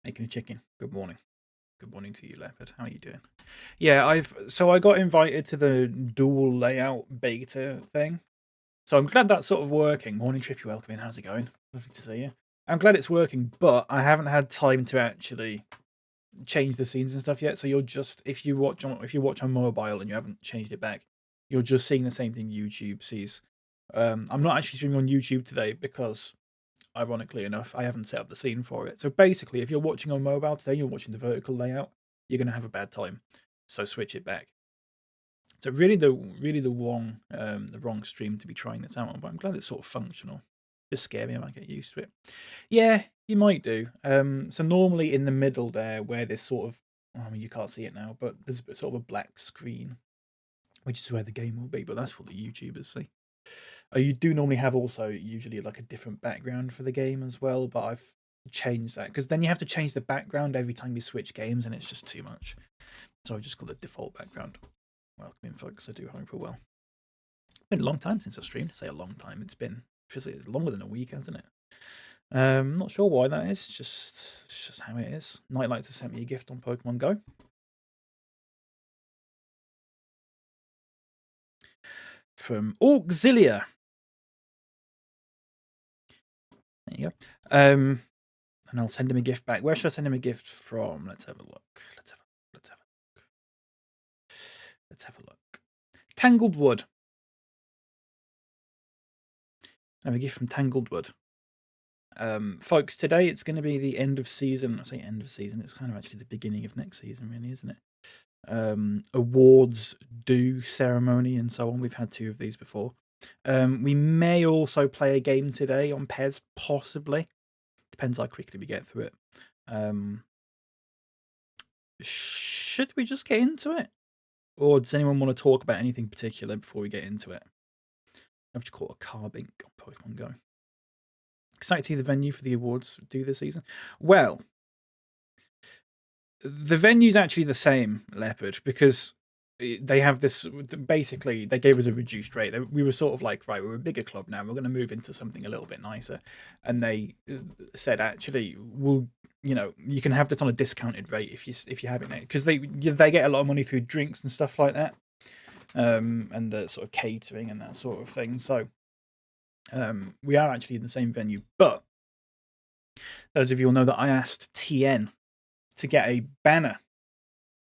Making a chicken. Good morning. Good morning to you, Leopard. How are you doing? Yeah, I got invited to the dual layout beta thing. So I'm glad that's sort of working. Morning Trip, you welcome in. How's it going? Lovely to see you. I'm glad it's working, but I haven't had time to actually change the scenes and stuff yet. So you're just if you watch on mobile and you haven't changed it back, you're just seeing the same thing YouTube sees. I'm not actually streaming on YouTube today because ironically enough, I haven't set up the scene for it. So basically, if you're watching on mobile today, you're watching the vertical layout, you're going to have a bad time. So switch it back. So really the wrong stream to be trying this out on, but I'm glad it's sort of functional. Just scare me, I might get used to it. Yeah, you might do. So normally in the middle there, where there's sort of, I mean, you can't see it now, but there's sort of a black screen, which is where the game will be. But that's what the YouTubers see. You do normally have also usually like a different background for the game as well, but I've changed that because then you have to change the background every time you switch games, and it's just too much. So I've just got the default background. Welcome in, folks. I do hope you're well. It's been a long time since I streamed. I say a long time. It's been longer than a week, hasn't it? Not sure why that is. It's just how it is. Nightlights have sent me a gift on Pokemon Go. From Auxilia. There you go. And I'll send him a gift back. Where should I send him a gift from? Let's have a look. Let's have a look. Tangled Wood. I have a gift from Tangled Wood. Folks, today it's going to be the end of season. I say end of season. It's kind of actually the beginning of next season, really, isn't it? Awards due ceremony and so on. We've had 2 of these before. We may also play a game today on Pez, possibly. Depends how quickly we get through it. Should we just get into it? Or does anyone want to talk about anything particular before we get into it? I've just caught a carbink on Pokemon Go. Excited to see the venue for the awards due this season. Well, the venue's actually the same, Leopard, because they have this. Basically, they gave us a reduced rate. We were sort of like, right, we're a bigger club now. We're going to move into something a little bit nicer. And they said, actually, you can have this on a discounted rate if you're having it, because they get a lot of money through drinks and stuff like that, and the sort of catering and that sort of thing. So we are actually in the same venue, but those of you will know that I asked TN to get a banner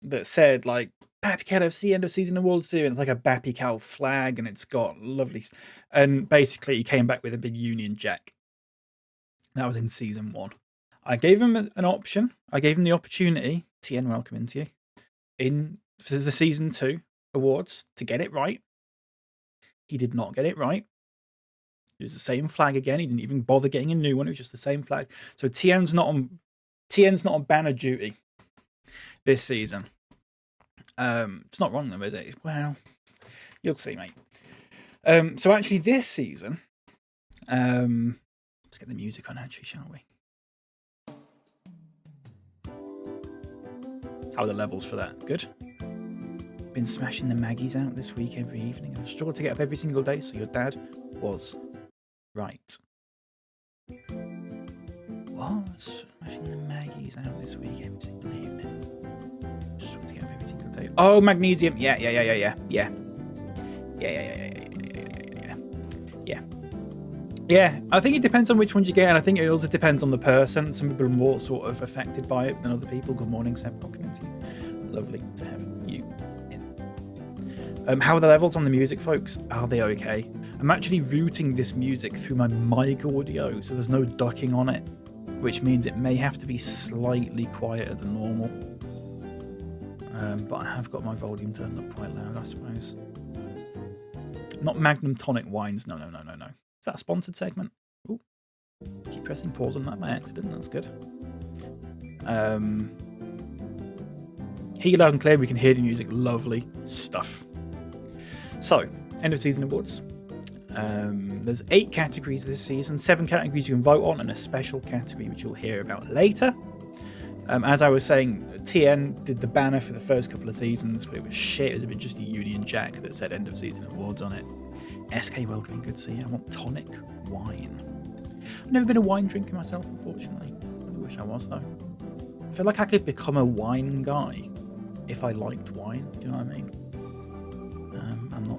that said like BapyCal FC end of season awards series. It's like a BapyCal flag, and it's got lovely. And basically, he came back with a big Union Jack. That was in season 1. I gave him an option. I gave him the opportunity. TN, welcome into you. In the season 2 awards to get it right. He did not get it right. It was the same flag again. He didn't even bother getting a new one. It was just the same flag. So TN's not on banner duty this season. It's not wrong though, is it? Well, you'll see, mate. So actually this season, let's get the music on actually, shall we? How are the levels for that? Good. Been smashing the Maggies out this week every evening. I've struggled to get up every single day, so your dad was right. Was smashing the Maggies out this week every single evening. Struggled to get up every single day. Oh, magnesium. Yeah. Yeah, I think it depends on which ones you get, and I think it also depends on the person. Some people are more sort of affected by it than other people. Good morning, Seb. Welcome into you. Lovely to have you in. How are the levels on the music, folks? Are they okay? I'm actually routing this music through my mic audio, so there's no ducking on it, which means it may have to be slightly quieter than normal. But I have got my volume turned up quite loud, I suppose. Not Magnum Tonic Wines. No. Is that a sponsored segment? Ooh. Keep pressing pause on that by accident. That's good. Hear you loud and clear. We can hear the music. Lovely stuff. So, end of season awards. There's 8 categories this season. 7 categories you can vote on, and a special category which you'll hear about later. As I was saying, TN did the banner for the first couple of seasons, but it was shit. It was just a Union Jack that said end of season awards on it. SK, welcoming, good to see you. I want tonic wine. I've never been a wine drinker myself, unfortunately. I really wish I was, though. I feel like I could become a wine guy if I liked wine. Do you know what I mean? I'm not.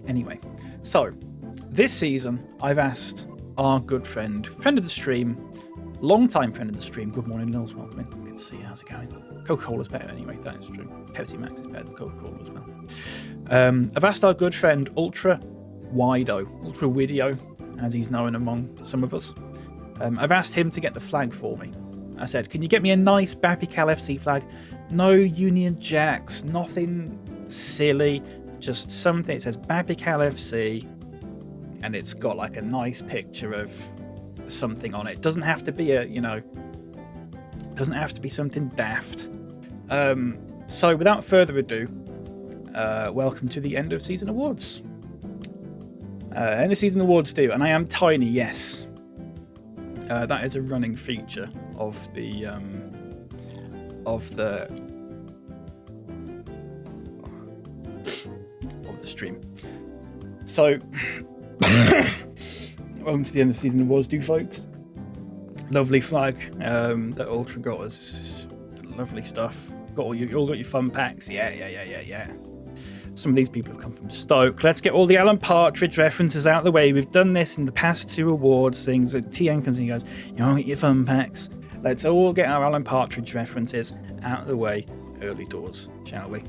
Anyway, so this season I've asked our good friend of the stream, long-time friend of the stream. Good morning, Nils. Welcome in. Good to see you. How's it going? Coca-Cola's better anyway. That is true. Pepsi Max is better than Coca-Cola as well. I've asked our good friend Ultra Widio, as he's known among some of us. I've asked him to get the flag for me. I said, can you get me a nice BapyCal FC flag? No Union Jacks, nothing silly, just something that says BapyCal FC, and it's got like a nice picture of something on it. Doesn't have to be doesn't have to be something daft. So without further ado, welcome to the end of season awards. End of season awards do, and I am tiny, yes. That is a running feature of the stream. So welcome to the end of season awards do, folks. Lovely flag that Ultra got us. Lovely stuff. You all got your fun packs. Yeah. Some of these people have come from Stoke. Let's get all the Alan Partridge references out of the way. We've done this in the past 2 awards things. TN comes and he goes, you want to get your fun packs? Let's all get our Alan Partridge references out of the way early doors, shall we?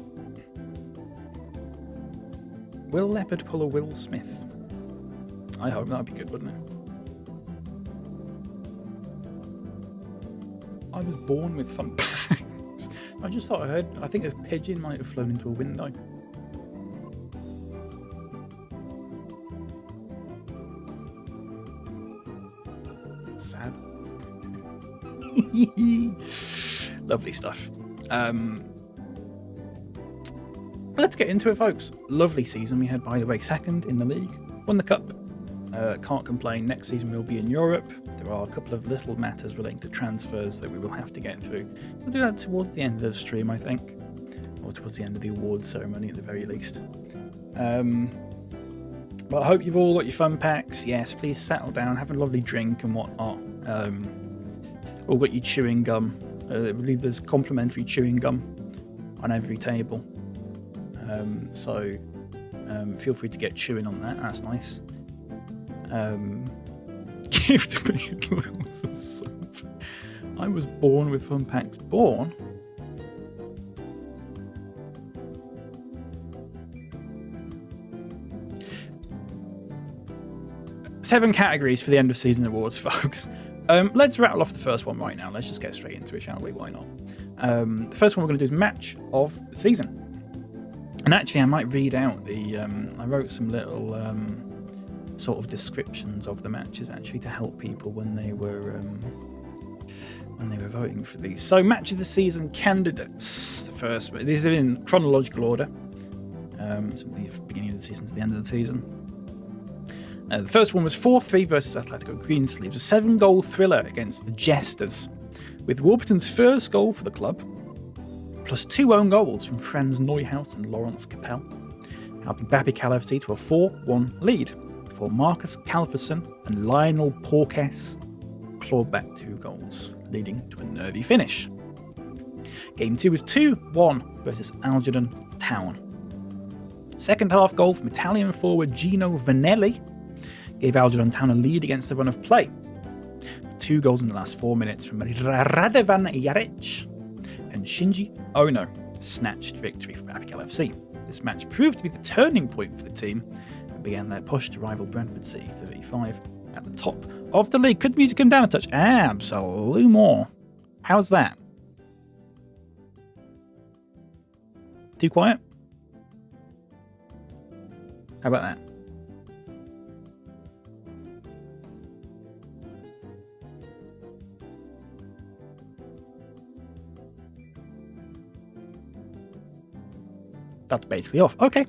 Will Leopard pull a Will Smith? I hope that'd be good, wouldn't it? I was born with fun packs. I just thought I think a pigeon might have flown into a window. Sad. Lovely stuff. Let's get into it, folks. Lovely season we had, by the way. 2nd in the league. Won the cup. Can't complain. Next season we'll be in Europe. There are a couple of little matters relating to transfers that we will have to get through. We'll do that towards the end of the stream, I think. Or towards the end of the awards ceremony at the very least. But I hope you've all got your fun packs. Yes, please settle down, have a lovely drink and whatnot. All got your chewing gum. I believe there's complimentary chewing gum on every table. So feel free to get chewing on that. That's nice. Gift me loads of soap. I was born with fun packs. Born? Seven categories for the end of season awards, folks. Let's rattle off the first one right now. Let's just get straight into it, shall we? Why not? The first one we're going to do is match of the season. And actually, I might read out the... I wrote some little sort of descriptions of the matches, actually, to help people when they were voting for these. So, match of the season candidates. The first... These are in chronological order. So the beginning of the season to the end of the season. The first one was 4-3 versus Atletico Greensleeves, a 7-goal thriller against the Jesters, with Warburton's first goal for the club, plus 2 own goals from Franz Neuhaus and Lawrence Capel, helping BapyCal FC to a 4-1 lead, before Marcus Calverson and Lionel Porques clawed back 2 goals, leading to a nervy finish. Game 2 was 2-1 versus Algernon Town. Second half goal from Italian forward Gino Vanelli gave Algernon Town a lead against the run of play. 2 goals in the last 4 minutes from Radovan Jaric and Shinji Ono snatched victory for BapyCal FC. This match proved to be the turning point for the team and began their push to rival Brentford City 35 at the top of the league. Could the music come down a touch? Absolutely more. How's that? Too quiet? How about that? That's basically off. Okay.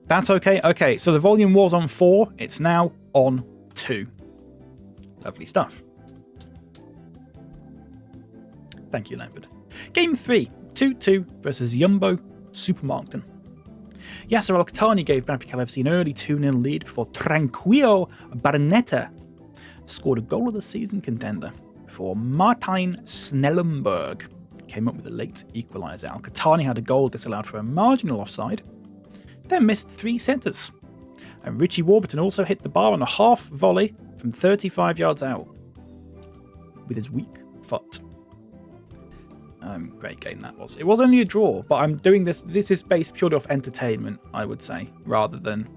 That's okay. Okay, so the volume was on 4. It's now on 2. Lovely stuff. Thank you, Leopard. Game 3, 2-2 versus Jumbo Supermarkten. Yasser Al-Khattani gave BapyCal FC an early 2-0 lead before Tranquillo Barnetta scored a goal of the season contender before for Martin Snellenberg. Came up with a late equaliser. Al-Qahtani had a goal disallowed for a marginal offside, then missed 3 setters. And Richie Warburton also hit the bar on a half volley from 35 yards out with his weak foot. Great game that was. It was only a draw, but I'm doing this. This is based purely off entertainment, I would say, rather than,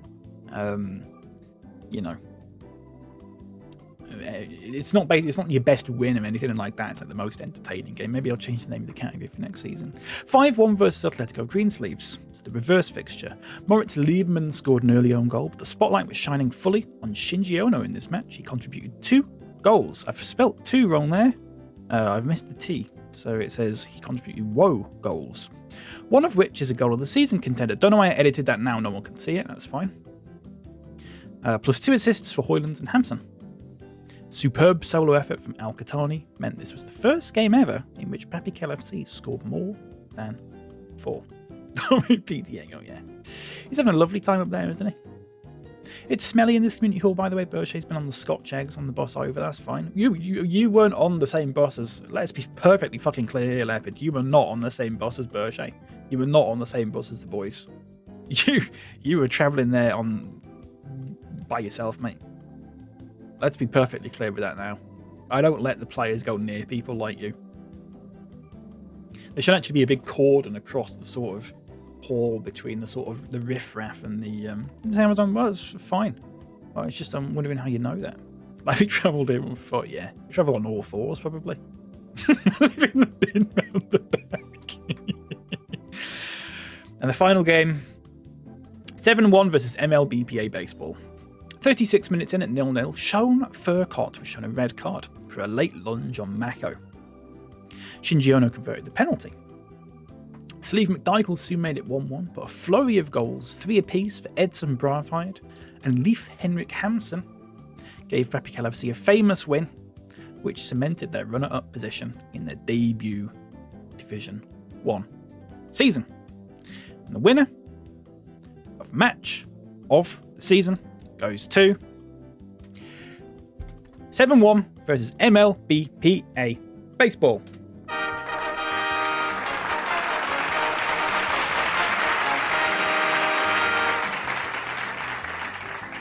you know, it's not your best win or anything like that. It's like the most entertaining game. Maybe I'll change the name of the category for next season. 5-1 versus Atletico Greensleeves. The reverse fixture. Moritz Liebman scored an early own goal, but the spotlight was shining fully on Shinji Ono in this match. He contributed 2 goals. I've spelt 2 wrong there. I've missed the T. So it says he contributed goals. One of which is a goal of the season contender. Don't know why I edited that now. No one can see it. That's fine. Plus 2 assists for Hoylands and Hampson. Superb solo effort from Al-Qahtani meant this was the first game ever in which BapyCal FC scored more than 4. Repeat Diego, yeah. He's having a lovely time up there, isn't he? It's smelly in this community hall, by the way. Berchet's been on the Scotch eggs on the bus over. That's fine. You weren't on the same bus as... Let's be perfectly fucking clear here, Leopard. You were not on the same bus as Berchet. You were not on the same bus as the boys. You were travelling there by yourself, mate. Let's be perfectly clear with that now. I don't let the players go near people like you. There should actually be a big cordon across the sort of hall between the sort of the riffraff and the Amazon. Well, it's fine. Well, it's just I'm wondering how you know that. Like we travelled here on foot, yeah. We travel on all 4s probably. Leaving the bin round the back. And the final game, 7-1 versus MLBPA baseball. 36 minutes in at 0-0, Sean Furcott was shown a red card for a late lunge on Mako. Shinji Ono converted the penalty. Sleeve McDykel soon made it 1-1, but a flurry of goals, 3 apiece for Edson Bravheid and Leif Henrik Hansen, gave BapyCal FC a famous win, which cemented their runner-up position in their debut Division 1 season. And the winner of match of the season goes to 7-1 versus MLBPA baseball.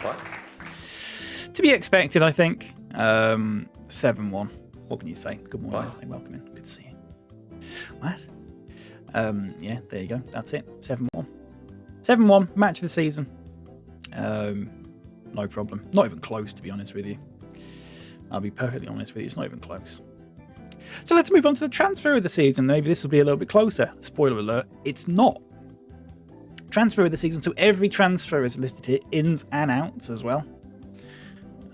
What? To be expected, I think. 7-1. What can you say? Good morning. What? Welcome in. Good to see you. What? Yeah, there you go. That's it. 7-1. 7-1, match of the season. No problem. Not even close, to be honest with you. I'll be perfectly honest with you. It's not even close. So let's move on to the transfer of the season. Maybe this will be a little bit closer. Spoiler alert, it's not. Transfer of the season. So every transfer is listed here, ins and outs as well.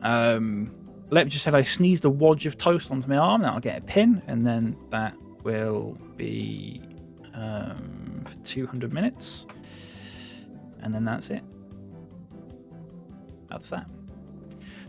Let me just say I sneezed a wodge of toast onto my arm. That'll get a pin, and then that will be for 200 minutes. And then that's it. That's that.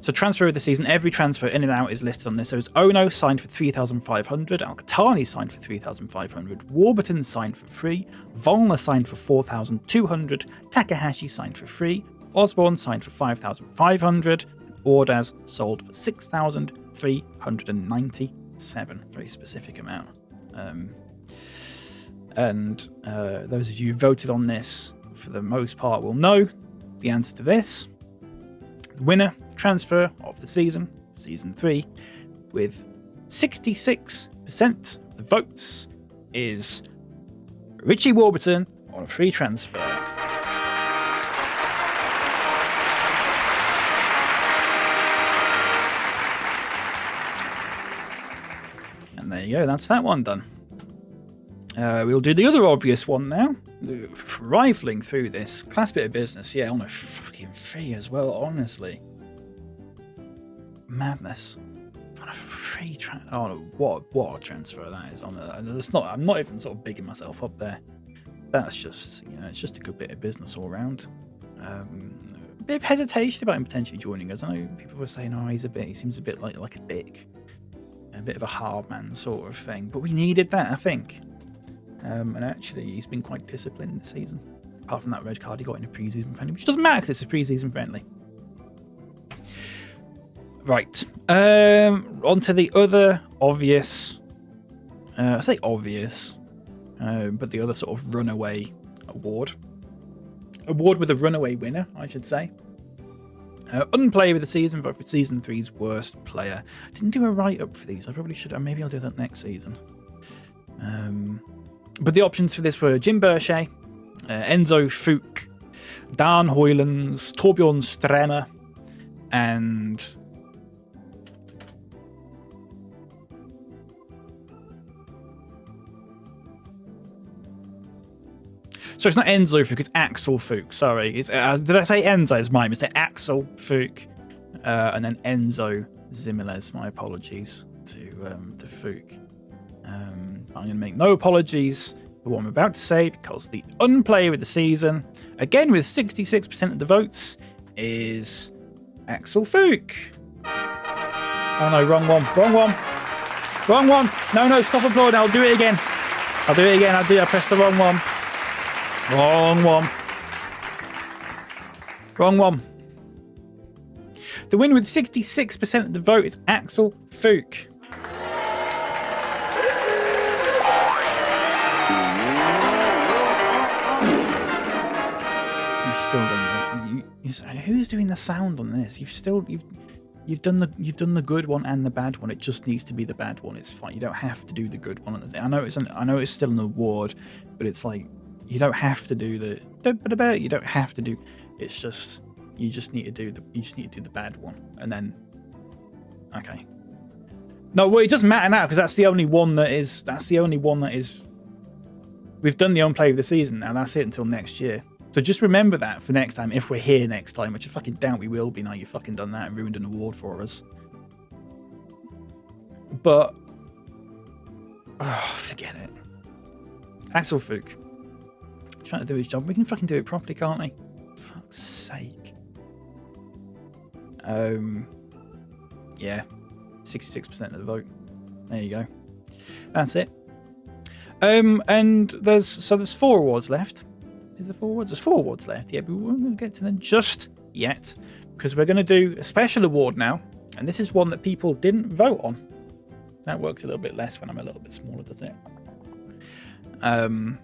So transfer of the season, every transfer in and out is listed on this. So it's Ono signed for 3,500, Al-Qahtani signed for 3,500, Warburton signed for free, Volner signed for 4,200, Takahashi signed for free, Osborne signed for 5,500, and Ordaz sold for 6,397. Very specific amount. Those of you who voted on this, for the most part, will know the answer to this. The winner transfer of the season 3, with 66% of the votes, is Richie Warburton on a free transfer. And there you go, that's that one done. We'll do the other obvious one now. Rifling through this. Class bit of business, yeah, on a fucking free as well, honestly. Madness. On a free transfer. Oh, what a transfer that is. I'm not even sort of bigging myself up there. That's just, it's just a good bit of business all around. A bit of hesitation about him potentially joining us. I know people were saying, he seems a bit like a dick. A bit of a hard man sort of thing. But we needed that, I think. And actually, he's been quite disciplined this season. Apart from that red card he got in a pre-season friendly, which doesn't matter because it's a pre-season friendly. Right. On to the other obvious. I say obvious, but the other sort of runaway award. Award with a runaway winner, I should say. Unplayer of the season, vote for season 3's worst player. Didn't do a write-up for these. I probably should. Maybe I'll do that next season. But the options for this were Jim Bershay, Enzo Fuchs, Dan Hoylands, Torbjorn Stremmer, and so it's not Enzo Fuchs, it's Axel Fuchs. Sorry, it's did I say Enzo? It's my mistake. Axel Fuchs, and then Enzo Zimmerles. My apologies to Fuchs. I'm going to make no apologies for what I'm about to say because the unplayer of the season, again with 66% of the votes, is Axel Fuchs. Oh no, wrong one. No, stop applauding. I'll do it again. I pressed the wrong one. Wrong one. The winner with 66% of the vote is Axel Fuchs. Still done that. Who's doing the sound on this? You've done the good one and the bad one. It just needs to be the bad one. It's fine. You don't have to do the good one. I know it's still an award, but it's like you don't have to do the. You don't have to do. It's just you just need to do the bad one, and then okay. No, well, it doesn't matter now because that's the only one that is. We've done the own play of the season now. That's it until next year. So just remember that for next time, if we're here next time, which I fucking doubt we will be now you've fucking done that and ruined an award for us. But, forget it. Axel Fuchs. Trying to do his job. We can fucking do it properly, can't we? For fuck's sake. Yeah. 66% of the vote. There you go. That's it. And there's 4 awards left. Is there 4 awards? There's 4 awards left, yeah, but we won't get to them just yet because we're going to do a special award now, and this is one that people didn't vote on. That works a little bit less when I'm a little bit smaller, doesn't it? And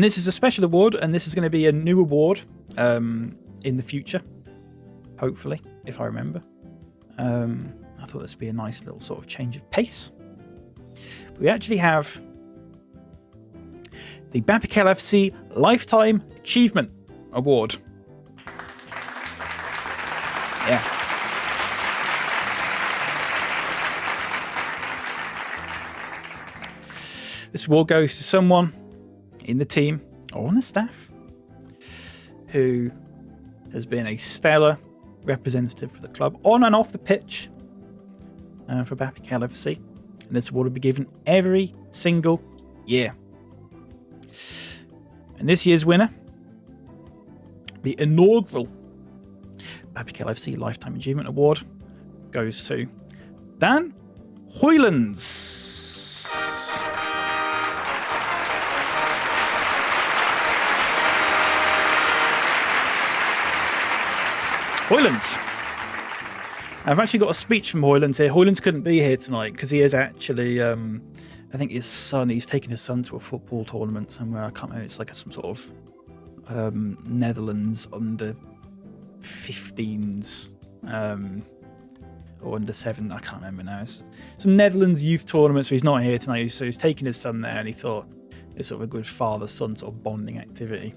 this is a special award, and this is going to be a new award in the future, hopefully, if I remember. I thought this would be a nice little sort of change of pace. We actually have the BapyCal FC Lifetime Achievement Award. Yeah. This award goes to someone in the team or on the staff who has been a stellar representative for the club on and off the pitch for BapyCal FC. And this award will be given every single year. And this year's winner, the inaugural BapyCal FC Lifetime Achievement Award, goes to Dan Hoylands. Hoylands. I've actually got a speech from Hoylands here. Hoylands couldn't be here tonight because he is actually, I think he's taking his son to a football tournament somewhere. I can't remember. It's like some sort of Netherlands under 15s or under 7. I can't remember now. It's some Netherlands youth tournament, so he's not here tonight. So he's taking his son there, and he thought it's sort of a good father-son sort of bonding activity.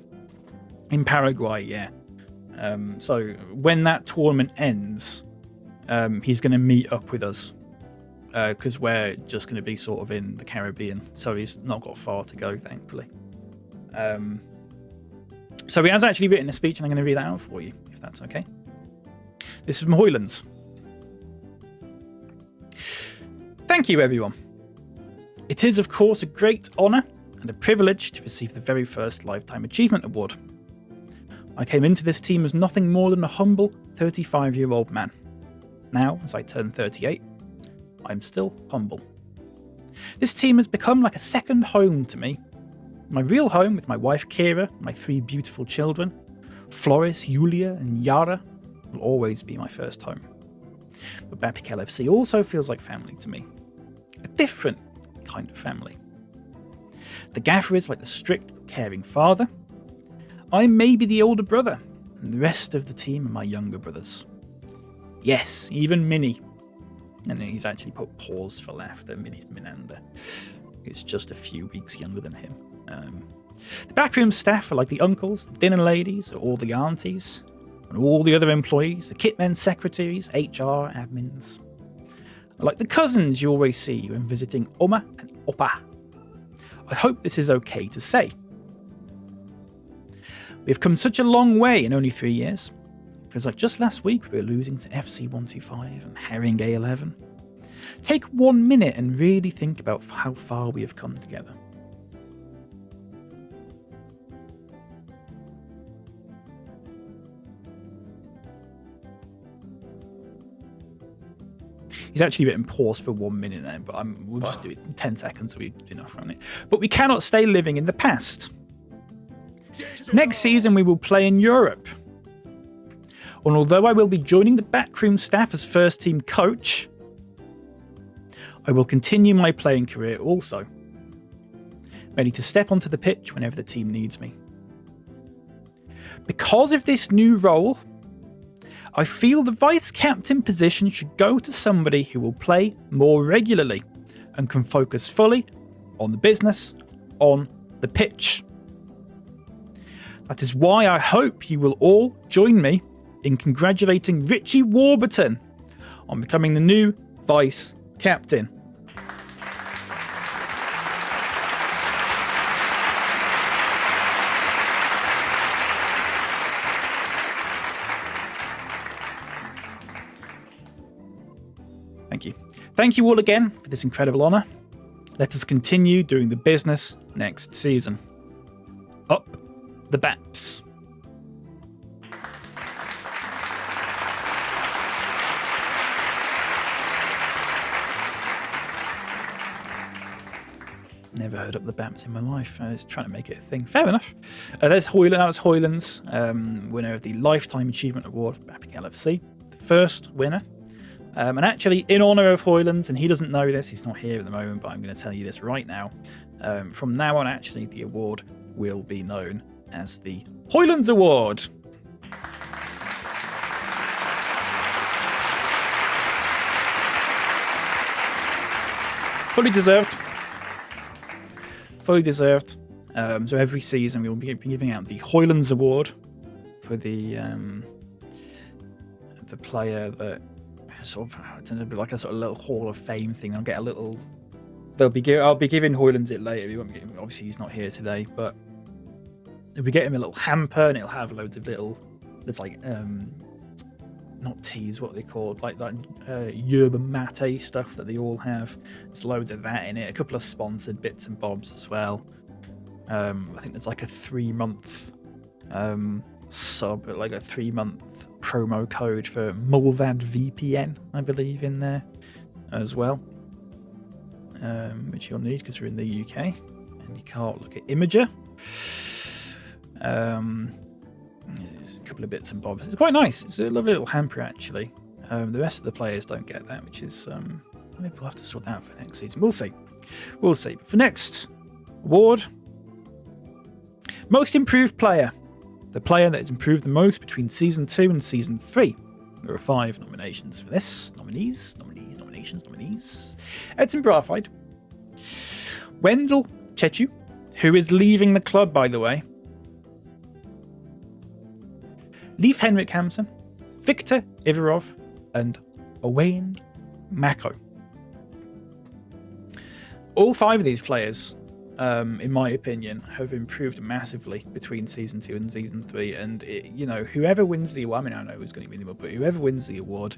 In Paraguay, yeah. So when that tournament ends, he's going to meet up with us because we're just going to be sort of in the Caribbean. So he's not got far to go, thankfully. So he has actually written a speech, and I'm going to read that out for you, if that's okay. This is from Hoylands. Thank you, everyone. It is, of course, a great honour and a privilege to receive the very first Lifetime Achievement Award. I came into this team as nothing more than a humble 35-year-old man. Now, as I turn 38, I'm still humble. This team has become like a second home to me. My real home with my wife Kira, my 3 beautiful children, Floris, Yulia and Yara, will always be my first home. But BapyCal FC also feels like family to me. A different kind of family. The gaffer is like the strict, caring father. I may be the older brother, and the rest of the team are my younger brothers. Yes, even Minnie. And he's actually put pause for laughter, Minnie's Minander. It's just a few weeks younger than him. The backroom staff are like the uncles, the dinner ladies, all the aunties, and all the other employees, the kitmen, secretaries, HR, admins. Like the cousins you always see when visiting Oma and Opa. I hope this is okay to say. We've come such a long way in only 3 years. It feels like just last week we were losing to FC 125 and Herring A11. Take 1 minute and really think about how far we have come together. He's actually written pause for 1 minute there, but we'll just do it in 10 seconds, so we've enough on it. But we cannot stay living in the past. Next season, we will play in Europe. And although I will be joining the backroom staff as first team coach, I will continue my playing career also. Ready to step onto the pitch whenever the team needs me. Because of this new role, I feel the vice captain position should go to somebody who will play more regularly and can focus fully on the business, on the pitch. That is why I hope you will all join me in congratulating Richie Warburton on becoming the new vice captain. Thank you. Thank you all again for this incredible honour. Let us continue doing the business next season. Up the Baps. Never heard Up the Baps in my life. I was trying to make it a thing. Fair enough. There's Hoyland. That was Hoyland's winner of the Lifetime Achievement Award for BapyCal FC. The first winner. And actually, in honour of Hoylands, and he doesn't know this, he's not here at the moment, but I'm going to tell you this right now. From now on, actually, the award will be known as the Hoylands Award. Fully deserved. Fully deserved. So every season we will be giving out the Hoylands Award for the player that sort of, I don't know, like a sort of little Hall of Fame thing. I'll get a little. I'll be giving Hoylands it later. We won't get him, obviously he's not here today, but we get him a little hamper and it'll have loads of little. It's like not teas, what are they called? Like that yerba mate stuff that they all have. There's loads of that in it. A couple of sponsored bits and bobs as well. I think there's like a 3-month like a 3-month promo code for Mulvad VPN, I believe, in there as well, which you'll need because we're in the UK and you can't look at Imager. There's a couple of bits and bobs. It's quite nice. It's a lovely little hamper, actually. The rest of the players don't get that, which is maybe we'll have to sort that out for next season. We'll see. We'll see. But for next award, most improved player. The player that has improved the most between Season 2 and Season 3. There are 5 nominations for this. Nominations. Edson Brathwaite. Wendell Chechu, who is leaving the club, by the way. Leif Henrik Hamsen, Victor Ivarov, and Owain Mako. All 5 of these players, in my opinion, have improved massively between Season 2 and Season 3. And, whoever wins the award, I mean, I don't know who's going to win the award, but whoever wins the award,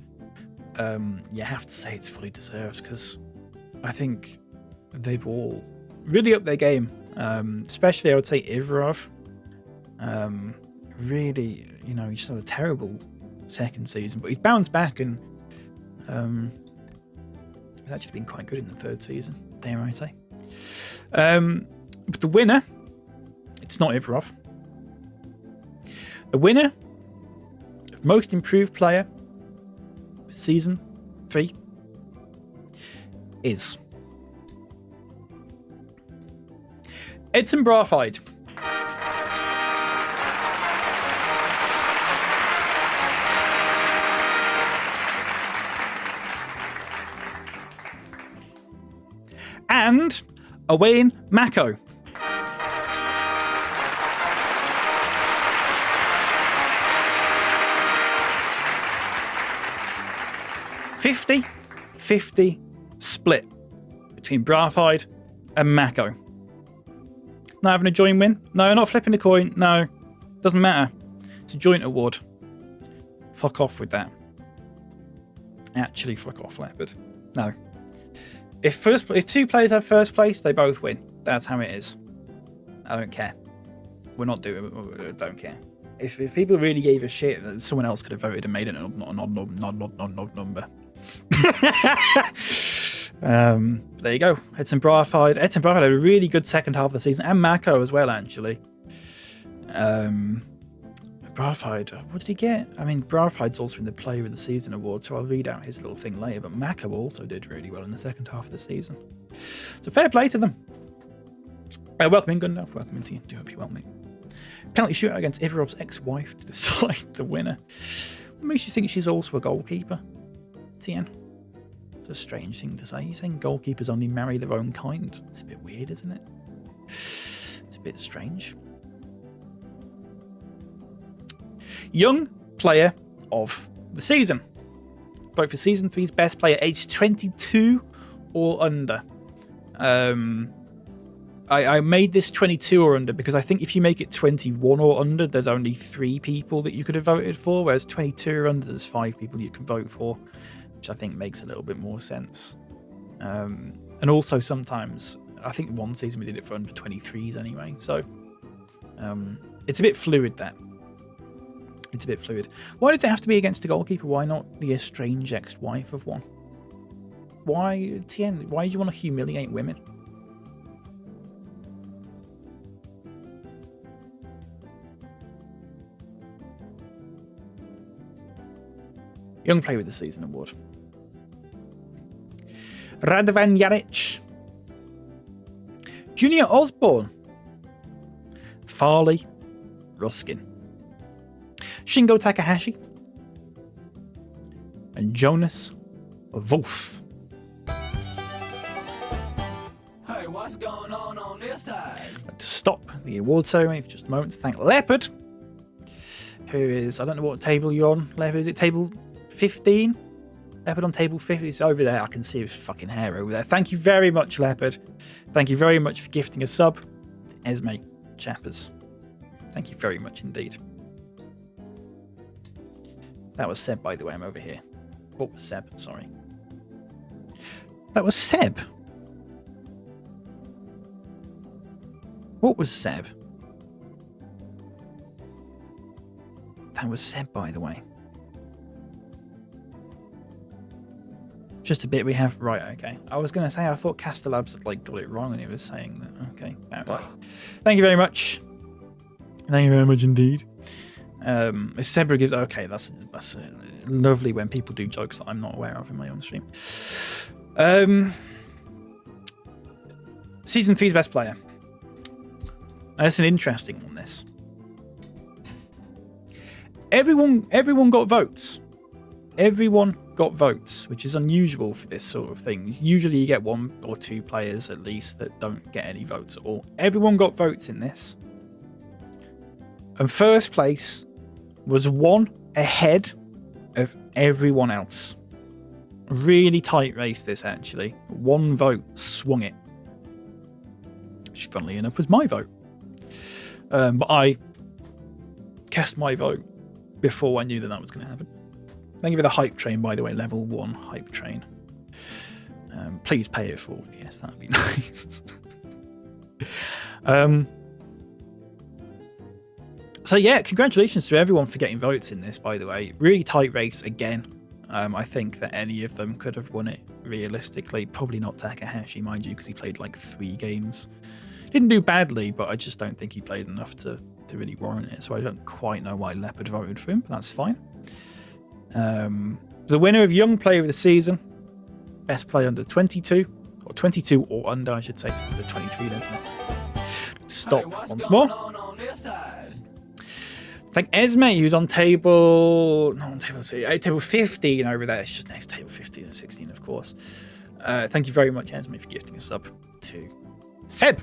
you have to say it's fully deserved because I think they've all really upped their game. Especially, I would say, Ivarov. Really, he just had a terrible second season, but he's bounced back and he's actually been quite good in the third season, dare I say. But the winner, it's not Ivarov. The winner of Most improved player season 3 is Edson Braafheid. And Owain Mako. $50-50 split between Braafheid and Mako. Not having a joint win? No, not flipping a coin. No, doesn't matter. It's a joint award. Fuck off with that. Actually, fuck off, Leopard. No. If two players have first place, they both win. That's how it is. I don't care. We're not doing it. I don't care. If people really gave a shit, then someone else could have voted and made it an odd number. There you go. Edson Braafheid. Edson Braafheid had a really good second half of the season, and Mako as well, actually. Braafheid, what did he get? I mean, Braafheid's also in the Player of the Season award, so I'll read out his little thing later, but Mako also did really well in the second half of the season. So fair play to them. Welcome in, Gundalf. Welcome in to you. Do hope you're well, mate. Penalty shootout against Ivarov's ex-wife to decide the winner. What makes you think she's also a goalkeeper? Tien. It's a strange thing to say. You're saying goalkeepers only marry their own kind. It's a bit weird, isn't it? It's a bit strange. Young player of the season. Vote for season 3's best player, aged 22 or under. I made this 22 or under because I think if you make it 21 or under, there's only 3 people that you could have voted for, whereas 22 or under, there's 5 people you can vote for, which I think makes a little bit more sense. And also sometimes, I think one season we did it for under 23s anyway, so it's a bit fluid there. It's a bit fluid. Why does it have to be against a goalkeeper? Why not the estranged ex-wife of one? Why, Tien, why do you want to humiliate women? Young Player of the Season award. Radovan Jaric. Junior Osborne. Farley Ruskin. Shingo Takahashi. And Jonas Wolf. Hey, what's going on this side? To stop the award ceremony for just a moment to thank Leopard, who is, I don't know what table you're on, Leopard, is it table 15? Leopard on table 50, it's over there. I can see his fucking hair over there. Thank you very much, Leopard. Thank you very much for gifting a sub to Esme Chappers. Thank you very much indeed. That was Seb, by the way. I'm over here. What was Seb? Sorry. That was Seb. What was Seb? That was Seb, by the way. Just a bit we have. Right, okay. I was going to say, I thought Castellabs had got it wrong and he was saying that. Okay. What? Thank you very much. Thank you very much indeed. Sebra gives. Okay, that's lovely when people do jokes that I'm not aware of in my own stream. Season 3's best player. Now, that's an interesting one. This. Everyone got votes. Everyone got votes, which is unusual for this sort of thing. Usually, you get 1 or 2 players at least that don't get any votes at all. Everyone got votes in this, and first place was 1 ahead of everyone else. Really tight race, this actually. 1 vote swung it. Which, funnily enough, was my vote. But I cast my vote before I knew that was going to happen. Thank you for the hype train, by the way. Level 1 hype train. Please pay it forward. Yes, that'd be nice. So yeah, congratulations to everyone for getting votes in this, by the way. Really tight race again. I think that any of them could have won it realistically. Probably not Takahashi, mind you, because he played 3 games. Didn't do badly, but I just don't think he played enough to really warrant it. So I don't quite know why Leopard voted for him, but that's fine. The winner of Young Player of the Season, best player under 22, or 22 or under, I should say, so under 23, isn't it? Stop once more. On this side? Thank Esme, who's on table, not on table, table 15 over there. It's just next table 15 and 16, of course. Thank you very much, Esme, for gifting a sub to Seb,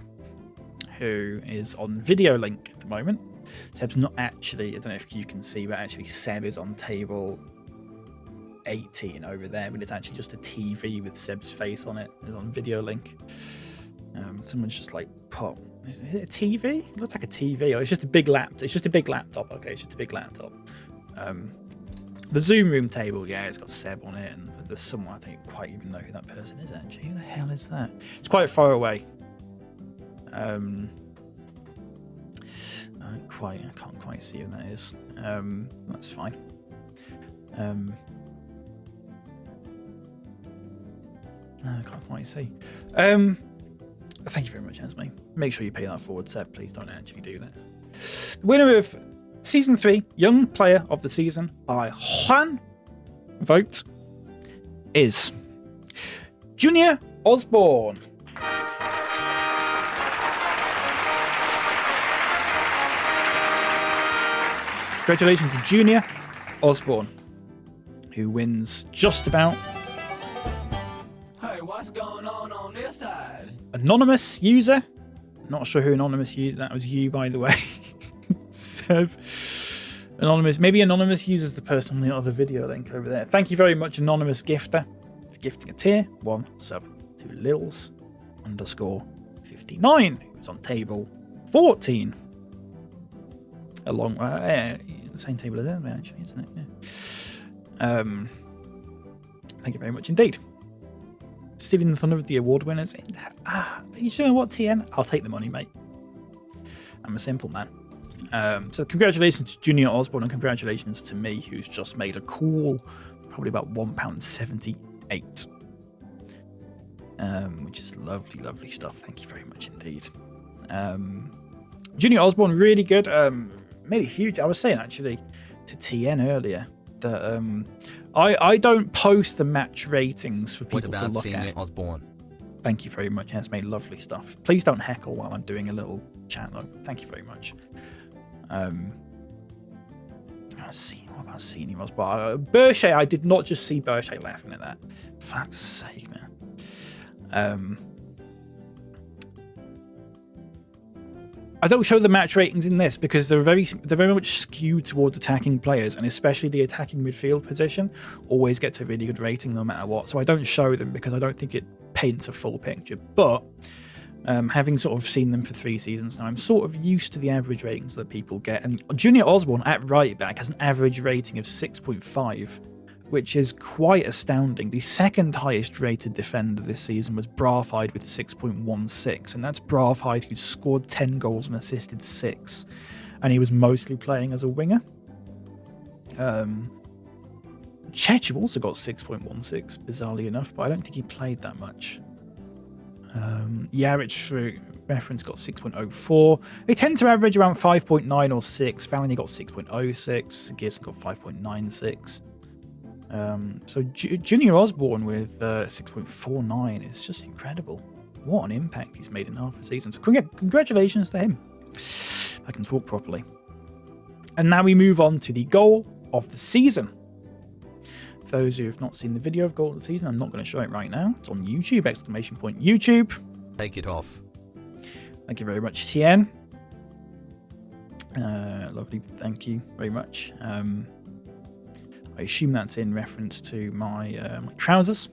who is on video link at the moment. Seb's not actually, I don't know if you can see, but actually Seb is on table 18 over there, but it's actually just a TV with Seb's face on it. It's on video link. Someone's just like, pop. Is it a TV? It looks like a TV. Oh, it's just a big laptop. It's just a big laptop. Okay, it's just a big laptop. The Zoom room table, yeah, it's got Seb on it, and there's someone I don't quite even know who that person is actually. Who the hell is that? It's quite far away. I can't quite see who that is. That's fine. No, I can't quite see. Thank you very much, Esme. Make sure you pay that forward, Seb. Please don't actually do that. The winner of Season 3, Young Player of the Season by one vote is Junior Osborne. Congratulations to Junior Osborne, who wins just about. Hey, what's going on this side? Anonymous user. Not sure who anonymous user. That was you, by the way. Seb. Anonymous. Maybe anonymous user's the person on the other video link over there. Thank you very much, anonymous gifter, for gifting a tier 1 sub to Lils_59, who's on table 14. Along the same table as them, actually, isn't it? Yeah. Thank you very much indeed. Stealing the thunder of the award winners. You know what, TN? I'll take the money, mate. I'm a simple man. So congratulations to Junior Osborne, and congratulations to me, who's just made a cool, probably about £1.78, which is lovely, lovely stuff. Thank you very much indeed. Junior Osborne, really good. Made a huge. I was saying actually to TN earlier that I don't post the match ratings for people to look at. Osborne? Thank you very much. Has made lovely stuff. Please don't heckle while I'm doing a little chat though. Thank you very much. What about Senior Osborne? Berche, I did not just see Berche laughing at that. Fuck's sake, man. I don't show the match ratings in this because they're very much skewed towards attacking players, and especially the attacking midfield position always gets a really good rating no matter what. So I don't show them because I don't think it paints a full picture. But having sort of seen them for 3 seasons now, I'm sort of used to the average ratings that people get. And Junior Osborne at right back has an average rating of 6.5, which is quite astounding. The second highest rated defender this season was Brafide with 6.16, and that's Brafide who scored 10 goals and assisted 6, and he was mostly playing as a winger. Chechu also got 6.16, bizarrely enough, but I don't think he played that much. Yarich, for reference, got 6.04. They tend to average around 5.9 or 6. Valani got 6.06. Gearson got 5.96. So Junior Osborne with 6.49 is just incredible. What an impact he's made in half a season. So congratulations to him. If I can talk properly. And now we move on to the goal of the season. For those who have not seen the video of goal of the season, I'm not going to show it right now. It's on YouTube, !YouTube. Take it off. Thank you very much, TN. Lovely, thank you very much. I assume that's in reference to my trousers,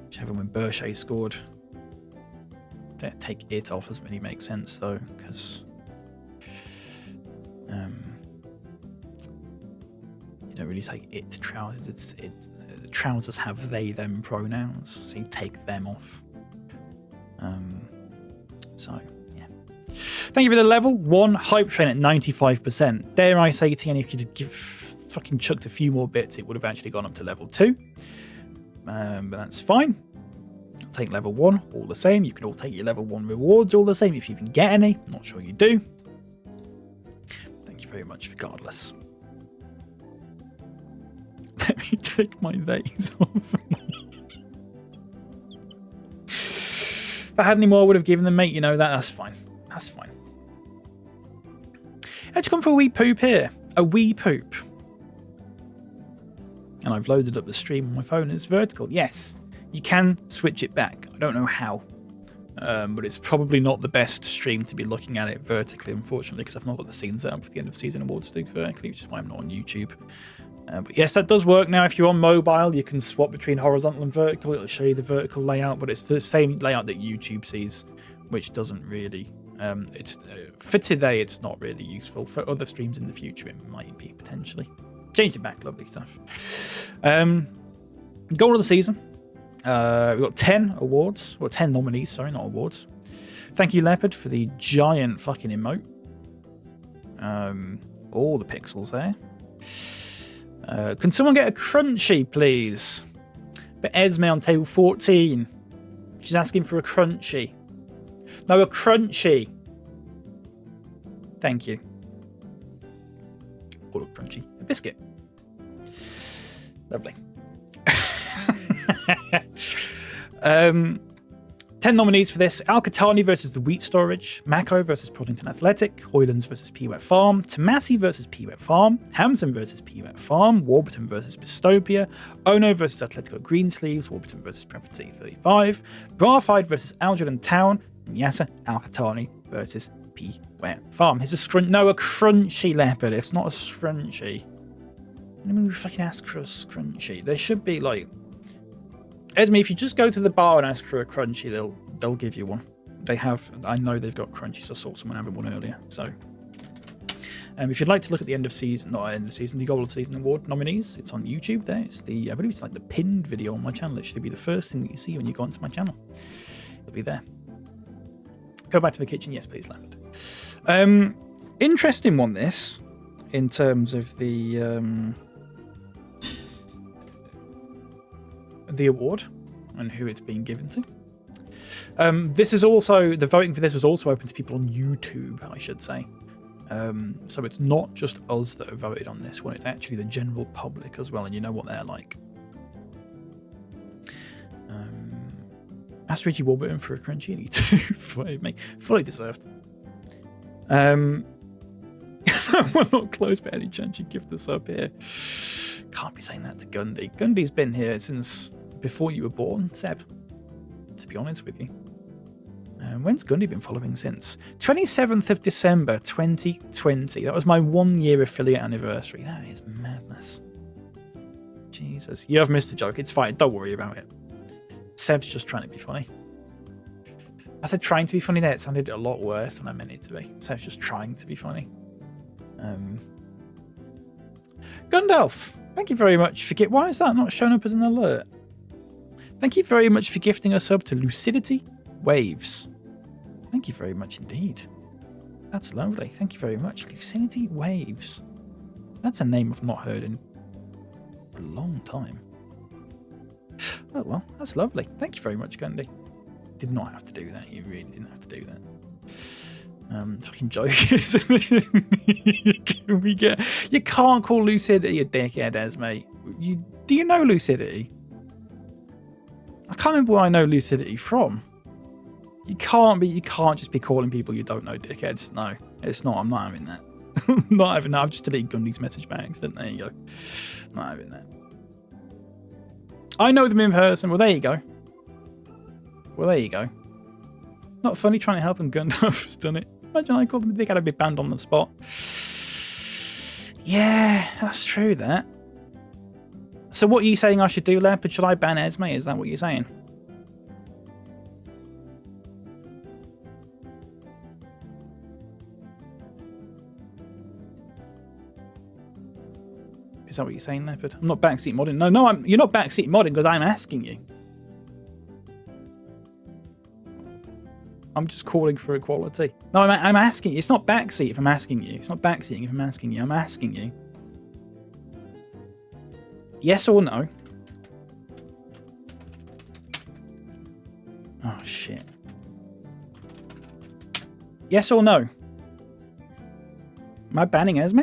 whichever when Berche scored. Take it off doesn't really make sense though, because you don't really say it trousers. Trousers have they them pronouns, so you take them off. So yeah. Thank you for the level 1 hype train at 95%. Dare I say, TN, if you'd give fucking chucked a few more bits, it would have actually gone up to level 2. But that's fine. I'll take level 1 all the same. You can all take your level 1 rewards all the same if you even get any. I'm not sure you do. Thank you very much regardless. Let me take my days off. If I had any more, I would have given them, mate. You know that. That's fine. That's fine. How'd you come for a wee poop here? A wee poop. And I've loaded up the stream on my phone. It's vertical. Yes, you can switch it back. I don't know how. But it's probably not the best stream to be looking at it vertically, unfortunately, because I've not got the scenes set up for the end of season awards to do vertically, which is why I'm not on YouTube. But yes, that does work now. If you're on mobile, you can swap between horizontal and vertical. It'll show you the vertical layout, but it's the same layout that YouTube sees, which doesn't really... for today, it's not really useful. For other streams in the future, it might be, potentially. Change it back, lovely stuff. Goal of the season. We've got 10 awards. Well, 10 nominees, sorry, not awards. Thank you, Leopard, for the giant fucking emote. All the pixels there. Can someone get a crunchy, please? But Esme on table 14. She's asking for a crunchy. No, a crunchy. Thank you. Or a crunchy. A biscuit. Lovely. 10 nominees for this. Al-Qatani versus the Wheat Storage, Mako versus Proddington Athletic, Hoylands versus P-Wet Farm, Tomasi versus P-Wet Farm, Hamson versus P-Wet Farm, Warburton versus Bistopia, Ono versus Atletico Greensleeves, Warburton versus Preference 35, Barfide versus Algernon Town, and Yasser Al-Qatani versus P-Wet Farm. Here's a crunchy Leopard. It's not a scrunchy. Let me fucking ask for a scrunchy. There should be like... Esme, if you just go to the bar and ask for a crunchy, they'll give you one. They have, I know they've got crunchies. I saw someone having one earlier. So, if you'd like to look at the end of season, not end of season, the goal of the season award nominees, it's on YouTube. There, it's the, I believe it's like the pinned video on my channel. It should be the first thing that you see when you go onto my channel. It'll be there. Go back to the kitchen, yes, please, Leopard. Interesting one, this, in terms of the award and who it's being given to. This is also, the voting for this was also open to people on YouTube, I should say. So it's not just us that have voted on this one, it's actually the general public as well, and you know what they're like. Ask Richie Warburton for a crunchy and eat mate. Fully deserved. We're not close by any chance you give this up here. Can't be saying that to Gundy. Gundy's been here since before you were born, Seb, to be honest with you. When's Gundy been following since? 27th of December 2020. That was my 1 year affiliate anniversary. That is madness. Jesus. You have missed a joke. It's fine. Don't worry about it. Seb's just trying to be funny. I said trying to be funny there. It sounded a lot worse than I meant it to be. Seb's just trying to be funny. Gundalf, thank you very much for why is that not showing up as an alert? Thank you very much for gifting a sub to Lucidity Waves. Thank you very much indeed. That's lovely. Thank you very much. Lucidity Waves. That's a name I've not heard in a long time. Oh well, that's lovely. Thank you very much, Gundy. Did not have to do that. You really didn't have to do that. Fucking joke. You can't call Lucidity a dickhead, Esme. Do you know Lucidity? I can't remember where I know Lucidity from. You can't just be calling people you don't know dickheads. No, it's not. I'm not having that. Not having that. I've just deleted Gundy's message by accident. There you go. Not having that. I know them in person. Well, there you go. Not funny trying to help him. Gundalf has done it. Imagine I called them a dickhead, I'd be banned on the spot. Yeah, that's true, that. So what are you saying I should do, Leopard? Should I ban Esme? Is that what you're saying? Is that what you're saying, Leopard? I'm not backseat modding. No, you're not backseat modding because I'm asking you. I'm just calling for equality. No, I'm asking you. It's not backseat if I'm asking you. It's not backseating if I'm asking you. I'm asking you. Yes or no? Oh, shit. Yes or no? Am I banning Esme?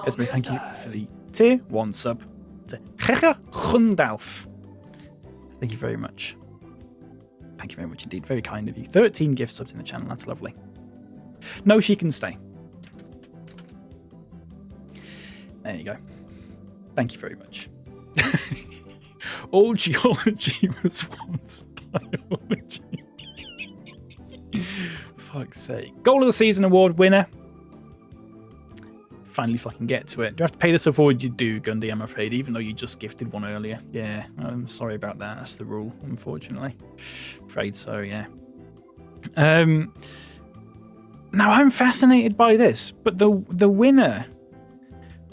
Esme, this thank you side. for the tier 1 sub to Gecha Gundalf. Thank you very much. Thank you very much indeed. Very kind of you. 13 gift subs in the channel. That's lovely. No, she can stay. There you go. Thank you very much. All geology was once biology. Fuck's sake. Goal of the Season award winner. Finally fucking get to it. Do you have to pay the sub award? You do, Gundy, I'm afraid, even though you just gifted one earlier. Yeah, I'm sorry about that. That's the rule, unfortunately. Afraid so, yeah. Now I'm fascinated by this, but the winner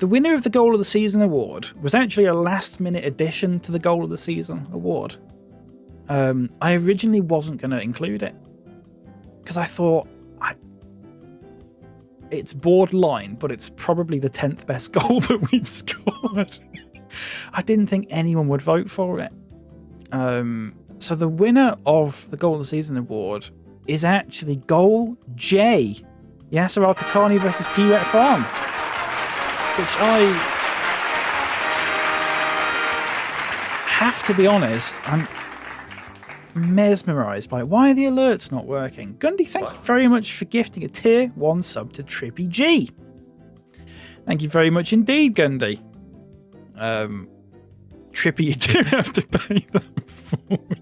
of the Goal of the Season award was actually a last-minute addition to the Goal of the Season award. I originally wasn't going to include it because I thought it's borderline, but it's probably the 10th best goal that we've scored. I didn't think anyone would vote for it. So the winner of the Goal of the Season award is actually Goal J, Yasser Al-Qahtani versus P-Wet Farm, which I have to be honest, I'm mesmerised by. Why are the alerts not working? Gundy, thank you very much for gifting a tier 1 sub to Trippy G. Thank you very much indeed, Gundy. Trippy, you do have to pay them forward.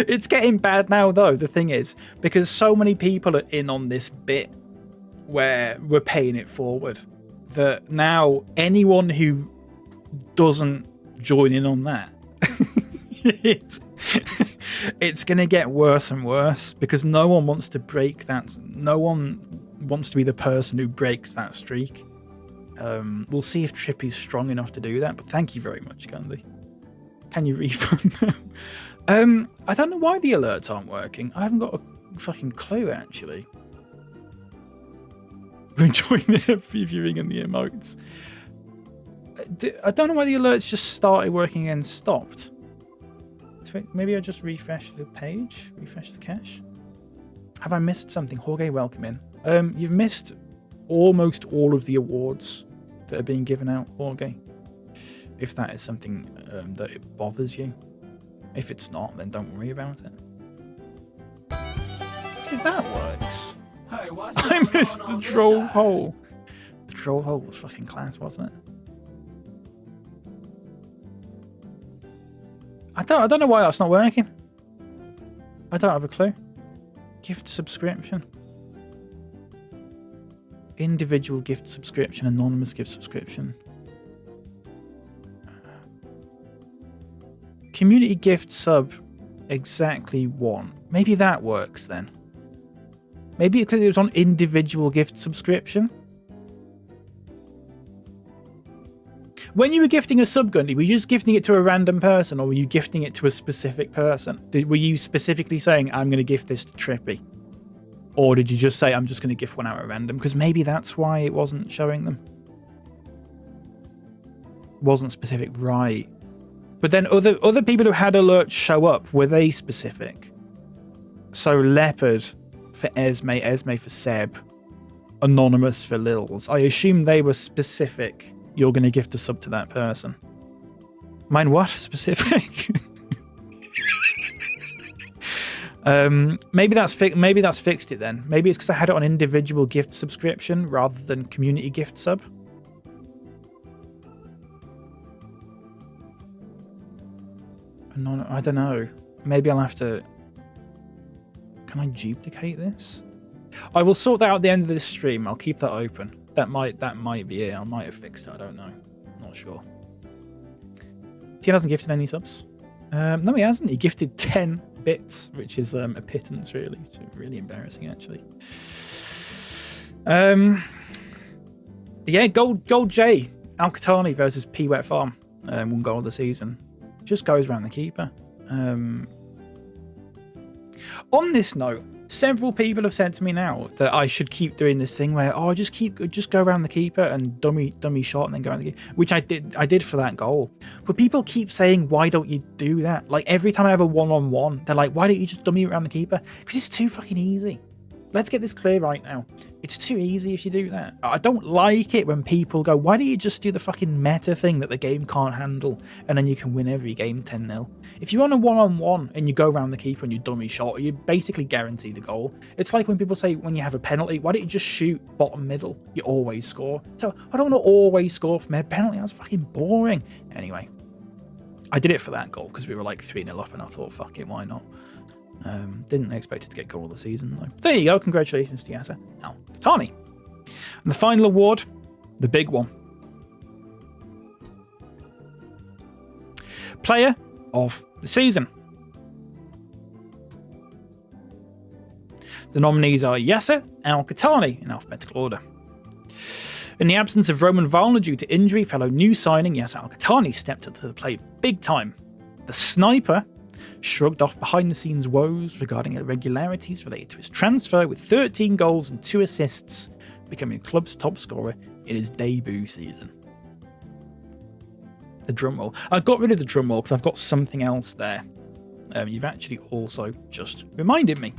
It's getting bad now, though, the thing is, because so many people are in on this bit where we're paying it forward, that now anyone who doesn't join in on that, it's going to get worse and worse because no one wants to break that. No one wants to be the person who breaks that streak. We'll see if Trippy's strong enough to do that, but thank you very much, Gandhi. Can you refund now? I don't know why the alerts aren't working. I haven't got a fucking clue, actually. We're enjoying the viewing and the emotes. I don't know why the alerts just started working and stopped. Maybe I just refresh the page, refresh the cache. Have I missed something? Jorge, welcome in. You've missed almost all of the awards that are being given out, Jorge. If that is something that it bothers you. If it's not, then don't worry about it. See, that works. Hey, what's I going missed on the on this troll side? hole. The troll hole was fucking class, wasn't it? I don't know why that's not working. I don't have a clue. Gift subscription. Individual gift subscription, anonymous gift subscription. Community gift sub exactly 1. Maybe that works then. Maybe because it was on individual gift subscription. When you were gifting a sub, Gundy, were you just gifting it to a random person or were you gifting it to a specific person? Were you specifically saying, I'm going to gift this to Trippy? Or did you just say, I'm just going to gift one out at random? Because maybe that's why it wasn't showing them. Wasn't specific, right. But then other people who had alerts show up, were they specific? So Leopard for Esme, Esme for Seb, Anonymous for Lils. I assume they were specific. You're going to gift a sub to that person. Mine what? Specific? Maybe that's fixed it then. Maybe it's because I had it on individual gift subscription rather than community gift sub. I don't know. Maybe I'll have to... Can I duplicate this? I will sort that out at the end of this stream. I'll keep that open. That might be it. I might have fixed it. I don't know. Not sure. Tien hasn't gifted any subs. No, he hasn't. He gifted 10 bits, which is a pittance, really. It's really embarrassing, actually. Yeah, Gold J. Al-Qahtani versus P-Wet Farm. 1 goal of the season. Just goes around the keeper. On this note, several people have said to me now that I should keep doing this thing where just go around the keeper and dummy shot and then go around the keeper, which I did for that goal. But people keep saying, why don't you do that? Like every time I have a one-on-one, they're like, why don't you just dummy around the keeper? Because it's too fucking easy. Let's get this clear right now. It's too easy if you do that. I don't like it when people go, why don't you just do the fucking meta thing that the game can't handle and then you can win every game 10-0? If you're on a one-on-one and you go around the keeper and you dummy shot, you basically guarantee the goal. It's like when people say when you have a penalty, why don't you just shoot bottom middle? You always score. So I don't want to always score from a penalty. That's fucking boring. Anyway, I did it for that goal because we were like 3-0 up and I thought, fuck it, why not? Didn't expect it to get goal of the season though. There you go, congratulations to Yasser Al-Khattani. And the final award, the big one. Player of the season. The nominees are Yasser Al-Khattani in alphabetical order. In the absence of Roman Valner due to injury, fellow new signing Yasser Al-Khattani stepped up to the plate big time. The sniper shrugged off behind-the-scenes woes regarding irregularities related to his transfer with 13 goals and 2 assists, becoming the club's top scorer in his debut season. The drum roll. I got rid of the drum roll because I've got something else there. You've actually also just reminded me.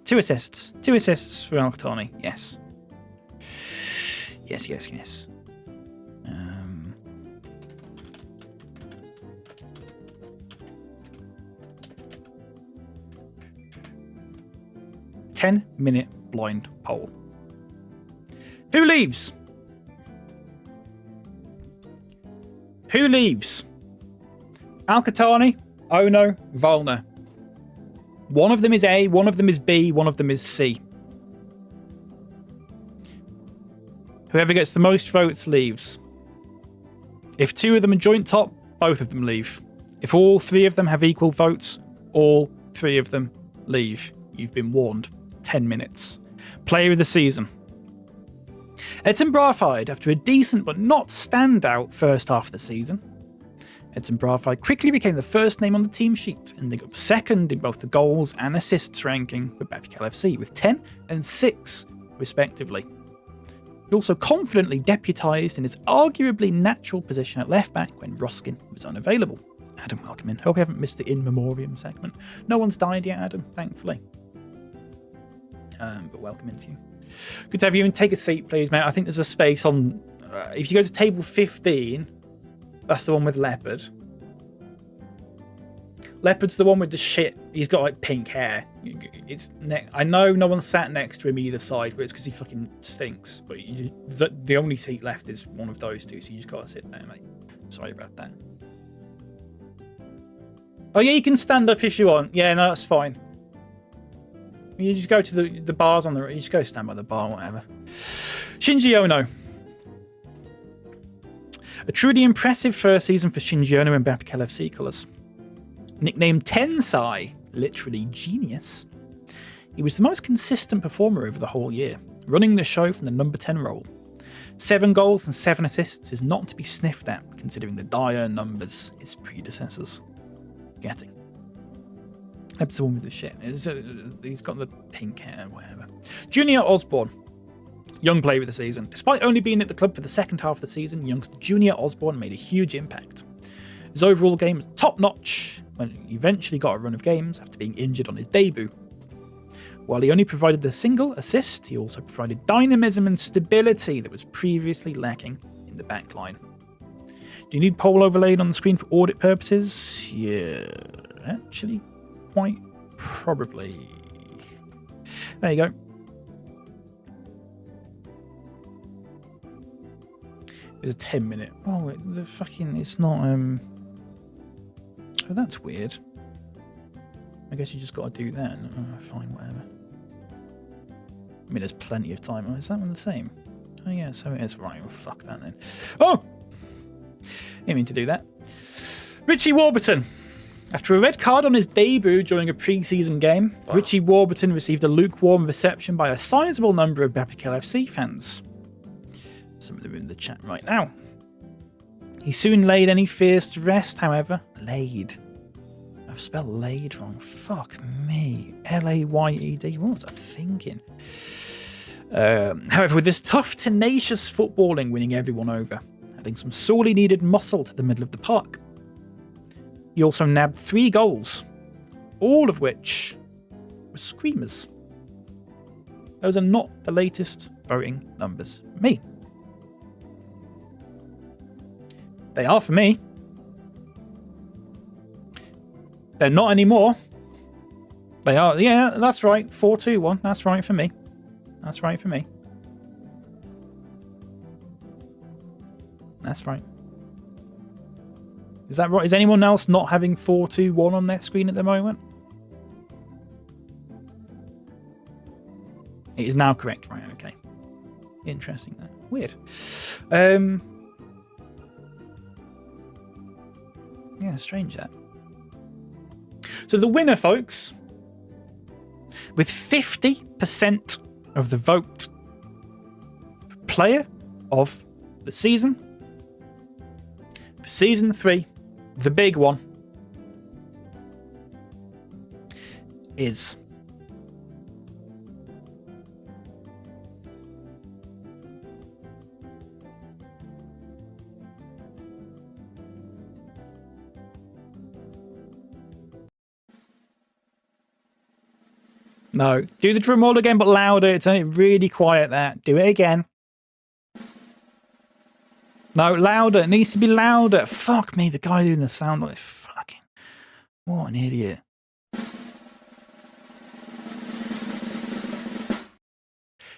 2 assists. 2 assists for Al-Khattani. Yes. Yes. 10-minute blind poll. Who leaves? Who leaves? Al-Khattani, Ono, Valner. One of them is A, one of them is B, one of them is C. Whoever gets the most votes leaves. If 2 of them are joint top, both of them leave. If all 3 of them have equal votes, all 3 of them leave. You've been warned. 10 minutes. Player of the season. Edson Braafheid, after a decent but not standout first half of the season. Edson Braafheid quickly became the first name on the team sheet, ending up second in both the goals and assists ranking for BapyCal FC with 10 and 6 respectively. He also confidently deputised in his arguably natural position at left back when Ruskin was unavailable. Adam, welcome in. Hope you haven't missed the in memoriam segment. No one's died yet, Adam, thankfully. But welcome into you. Good to have you, and take a seat, please, mate. I think there's a space on. If you go to table 15, that's the one with Leopard. Leopard's the one with the shit. He's got like pink hair. I know no one sat next to him either side, but it's because he fucking stinks. But the only seat left is one of those 2, so you just gotta sit there, mate. Sorry about that. Oh yeah, you can stand up if you want. Yeah, no, that's fine. You just go to the bars on the. You just go stand by the bar, whatever. Shinji Ono. A truly impressive first season for Shinji Ono in BapyCal FC colours. Nicknamed Tensai, literally genius, he was the most consistent performer over the whole year, running the show from the number 10 role. 7 goals and 7 assists is not to be sniffed at, considering the dire numbers his predecessors getting. That's the one with the shit. He's got the pink hair, whatever. Junior Osborne. Young player of the season. Despite only being at the club for the second half of the season, youngster Junior Osborne made a huge impact. His overall game was top-notch when he eventually got a run of games after being injured on his debut. While he only provided a single assist, he also provided dynamism and stability that was previously lacking in the back line. Do you need poll overlaid on the screen for audit purposes? Yeah, actually, quite probably. There you go. It's a 10-minute. Oh, the fucking. It's not. Oh, that's weird. I guess you just got to do that. Fine, whatever. I mean, there's plenty of time. Oh, is that one the same? Oh, yeah, so it is. Right, well, fuck that then. Oh! Didn't mean to do that. Richie Warburton. After a red card on his debut during a pre-season game, Richie Warburton received a lukewarm reception by a sizable number of BapyCal FC fans. Some of them in the chat right now. He soon laid any fears to rest, however. Laid. I've spelled laid wrong. Fuck me. L-A-Y-E-D. What was I thinking? However, with this tough, tenacious footballing winning everyone over, adding some sorely needed muscle to the middle of the park. He also nabbed 3 goals, all of which were screamers. Those are not the latest voting numbers for me. They are for me. They're not anymore. They are, yeah, that's right. 4-2-1. That's right for me. That's right for me. That's right. Is that right? Is anyone else not having 4-2-1 on their screen at the moment? It is now correct, right? Okay. Interesting. That weird. Yeah, strange that. So the winner, folks, with 50% of the vote, player of the season, for season 3, the big one, is no, do the drum roll again, but louder. It's only really quiet there. Do it again. No, louder. It needs to be louder. Fuck me, the guy doing the sound like fucking... What an idiot.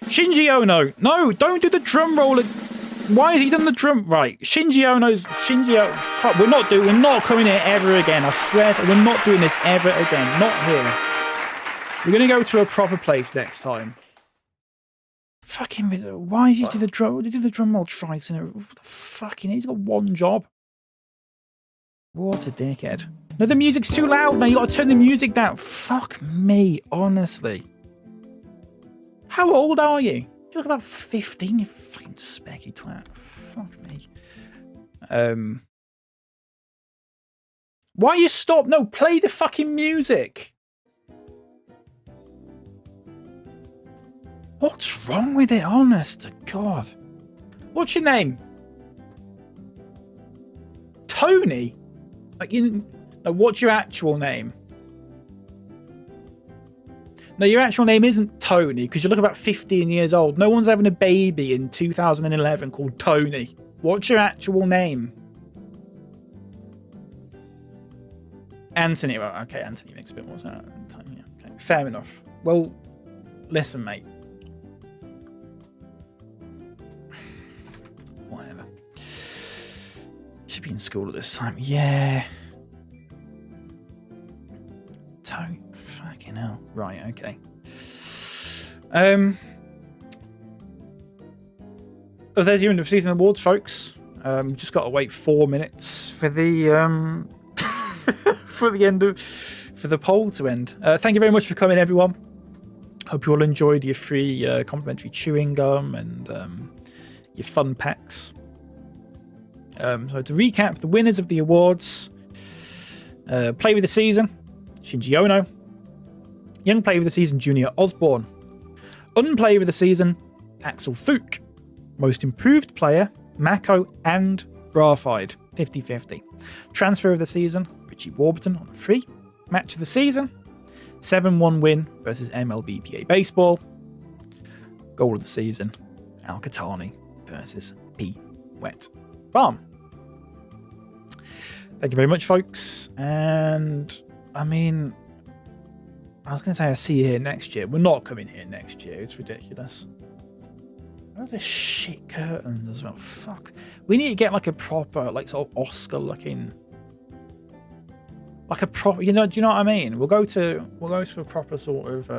Shinji Ono. No, don't do the drum roll. Why has he done the drum? Right. Shinji Ono's... Fuck, we're not coming here ever again. I swear we're not doing this ever again. Not here. We're going to go to a proper place next time. Fucking... Why does he do the drum... They do the drum roll twice and what the fucking... He's got one job. What a dickhead. No, the music's too loud now. You got to turn the music down. Fuck me, honestly. How old are you? You look about 15, you fucking specky twat. Fuck me. Why you stop? No, play the fucking music. What's wrong with it? Honest to God. What's your name? Tony? Like you... No, what's your actual name? No, your actual name isn't Tony because you look about 15 years old. No one's having a baby in 2011 called Tony. What's your actual name? Anthony. Well, okay, Anthony makes a bit more sense. Okay, fair enough. Well, listen, mate. Whatever. Should be in school at this time. Yeah. Tony. Fucking hell. Right, okay. Oh, there's your end of season awards, folks. Just got to wait 4 minutes for the for the poll to end. Thank you very much for coming, everyone. Hope you all enjoyed your free complimentary chewing gum and your fun packs. So to recap, the winners of the awards: Player of the Season, Shinji Ono; Young Player of the Season, Junior Osborne; Unplayer of the Season, Axel Fook; Most Improved Player, Mako and Brafide, 50-50. Transfer of the Season, Richie Warburton on a free. Match of the Season, 7-1 win versus MLBPA Baseball. Goal of the Season, Al-Qatani versus P. Wet Balm. Thank you very much, folks. And, I mean... I was going to say I'll see you here next year. We're not coming here next year. It's ridiculous. Oh, the shit curtains as well. Fuck. We need to get like a proper, like sort of Oscar-looking, like a proper. You know? Do you know what I mean? We'll go to a proper sort of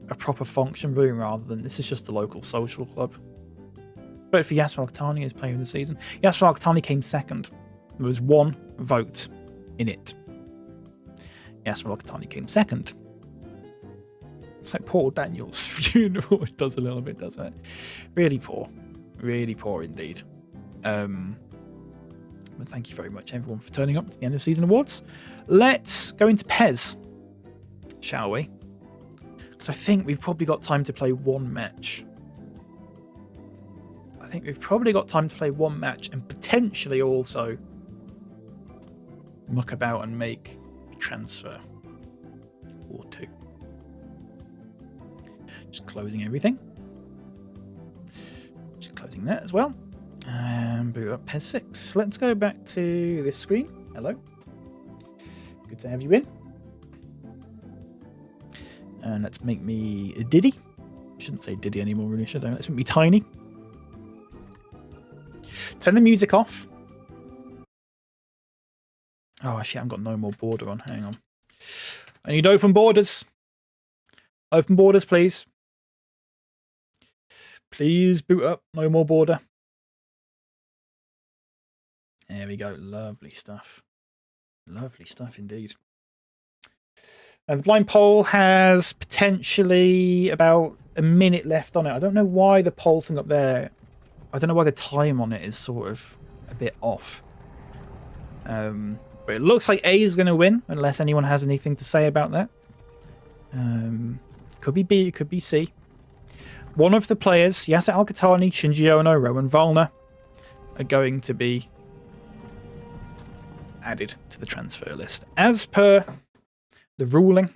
a proper function room rather than this is just a local social club. But for Yasuo Al-Qatani as player of the season, Yasuo Al-Qatani came second. There was one vote in it. Yasuo Al-Qatani came second. It's like Paul Daniels' funeral. It does a little bit, doesn't it? Really poor. Really poor indeed. But thank you very much, everyone, for turning up to the end of season awards. Let's go into Pez, shall we? Because I think we've probably got time to play one match. I think we've probably got time to play one match and potentially also muck about and make a transfer or two. Just closing everything. Just closing that as well. And boot up PES 6. Let's go back to this screen. Hello. Good to have you in. And let's make me a Diddy. Shouldn't say Diddy anymore, really, should I? Let's make me Tiny. Turn the music off. Oh, shit, I've got no more border on. Hang on. I need open borders. Open borders, please. Please boot up. No more border. There we go. Lovely stuff. Lovely stuff indeed. The blind poll has potentially about a minute left on it. I don't know why the poll thing up there, I don't know why the time on it is sort of a bit off. But it looks like A is going to win, unless anyone has anything to say about that. Could be B, it could be C. One of the players, Yasser Al-Qahtani, Shinji Ono, Rowan Volner, are going to be added to the transfer list. As per the ruling,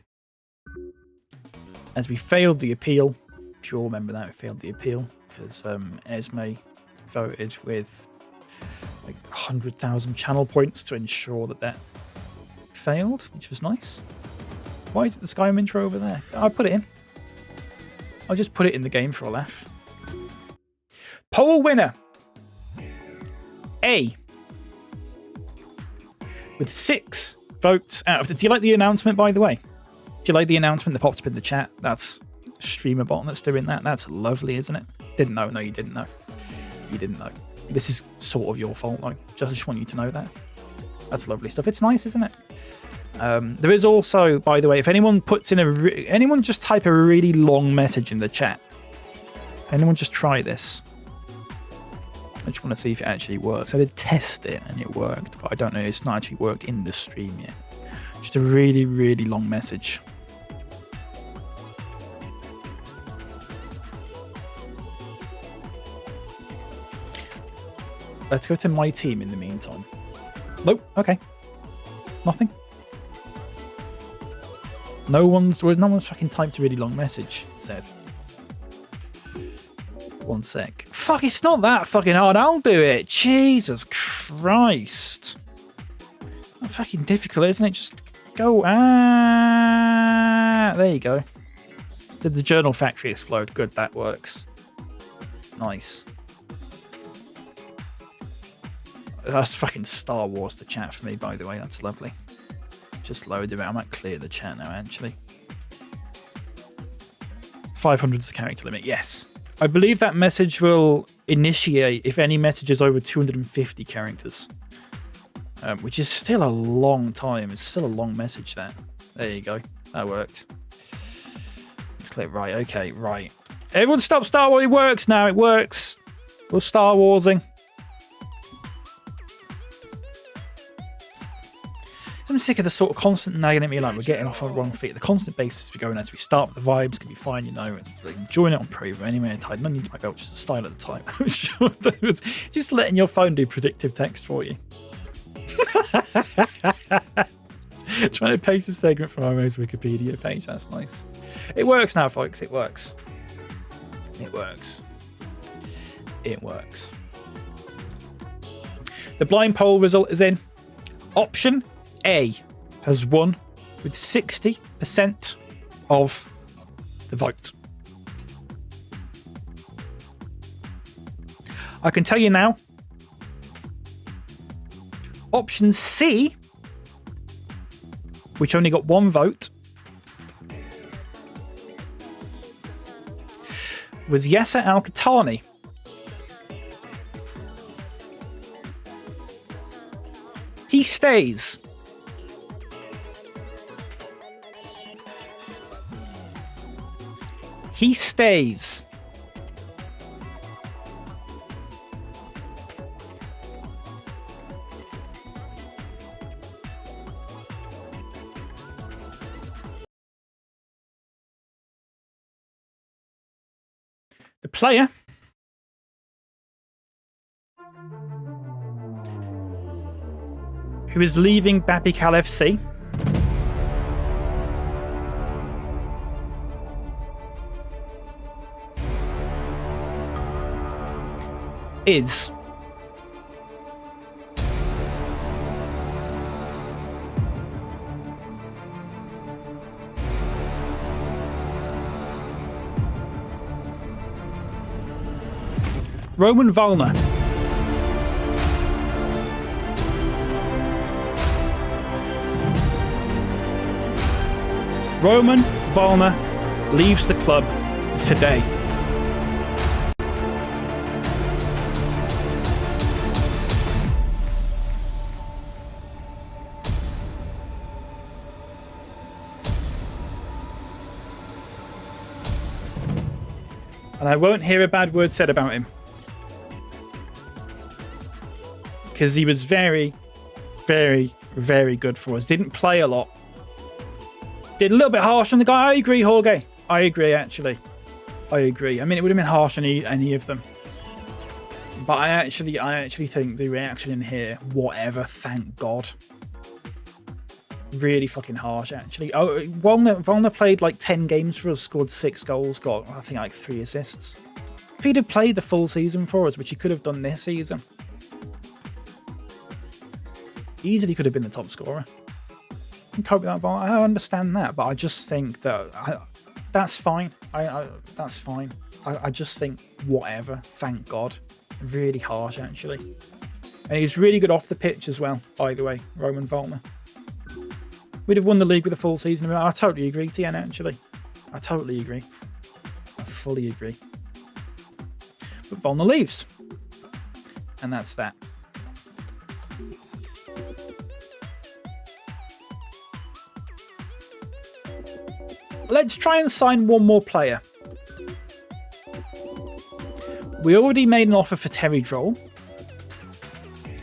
as we failed the appeal, if you all remember that, we failed the appeal because Esme voted with like 100,000 channel points to ensure that that failed, which was nice. Why is it the Skyrim intro over there? I'll put it in. I'll just put it in the game for a laugh. Poll winner. A. With 6 votes out of the... Do you like the announcement, by the way? Do you like the announcement that popped up in the chat? That's streamer bot that's doing that. That's lovely, isn't it? Didn't know. No, you didn't know. You didn't know. This is sort of your fault, though. Just want you to know that. That's lovely stuff. It's nice, isn't it? There is also, by the way, if anyone puts in anyone just type a really long message in the chat. Anyone just try this. I just want to see if it actually works. I did test it and it worked, but I don't know. It's not actually worked in the stream yet. Just a really, really long message. Let's go to my team in the meantime. Nope. Okay. Nothing. No one's fucking typed a really long message, said. 1 sec. Fuck, it's not that fucking hard. I'll do it. Jesus Christ. Not fucking difficult, isn't it? Just go. There you go. Did the journal factory explode? Good, that works. Nice. That's fucking Star Wars, the chat for me, by the way. That's lovely. Just loaded it. I might clear the chat now, actually. 500 is the character limit. Yes. I believe that message will initiate if any message is over 250 characters. Which is still a long time. It's still a long message there. There you go. That worked. Let's click right. Okay, right. Everyone stop Star Wars. It works now. It works. We're Star Warsing. I'm sick of the sort of constant nagging at me like we're getting off on the wrong feet. The constant basis we go in as we start with the vibes can be fine, you know. It's like enjoying it on pre, but anyway, I no need to make out just the style at the time. I'm sure that was just letting your phone do predictive text for you. Trying to paste a segment from Homo's Wikipedia page. That's nice. It works now, folks. It works. It works. It works. The blind poll result is in. Option A has won with 60% of the vote. I can tell you now, option C, which only got 1 vote, was Yasser Al-Qahtani. He stays. He stays. The player who is leaving BapyCal FC, is Roman Volner. Roman Volner leaves the club today. And I won't hear a bad word said about him. Because he was very, very, very good for us. Didn't play a lot. Did a little bit harsh on the guy. I agree, Jorge. I agree, actually. I agree. I mean, it would have been harsh on any of them. But I actually think the reaction in here, whatever, thank God. Really fucking harsh, actually. Oh, Volner played like 10 games for us, scored 6 goals, got, I think, like 3 assists. If he'd have played the full season for us, which he could have done this season, easily could have been the top scorer. I can cope with that, Volner. I understand that, but I just think that that's fine. That's fine. I just think whatever, thank God. Really harsh, actually. And he's really good off the pitch as well, by the way, Roman Volner. We'd have won the league with a full season. I totally agree, TN, actually. I totally agree. I fully agree. But Volner leaves. And that's that. Let's try and sign one more player. We already made an offer for Terry Droll.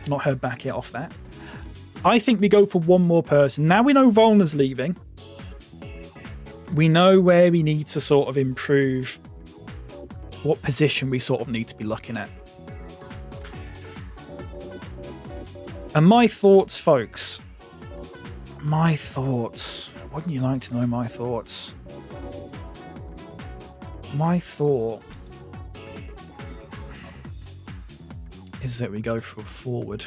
Not heard back yet off that. I think we go for one more person. Now we know Volner's leaving. We know where we need to sort of improve, what position we sort of need to be looking at. And my thoughts, folks. My thoughts. Wouldn't you like to know my thoughts? My thought is that we go for a forward.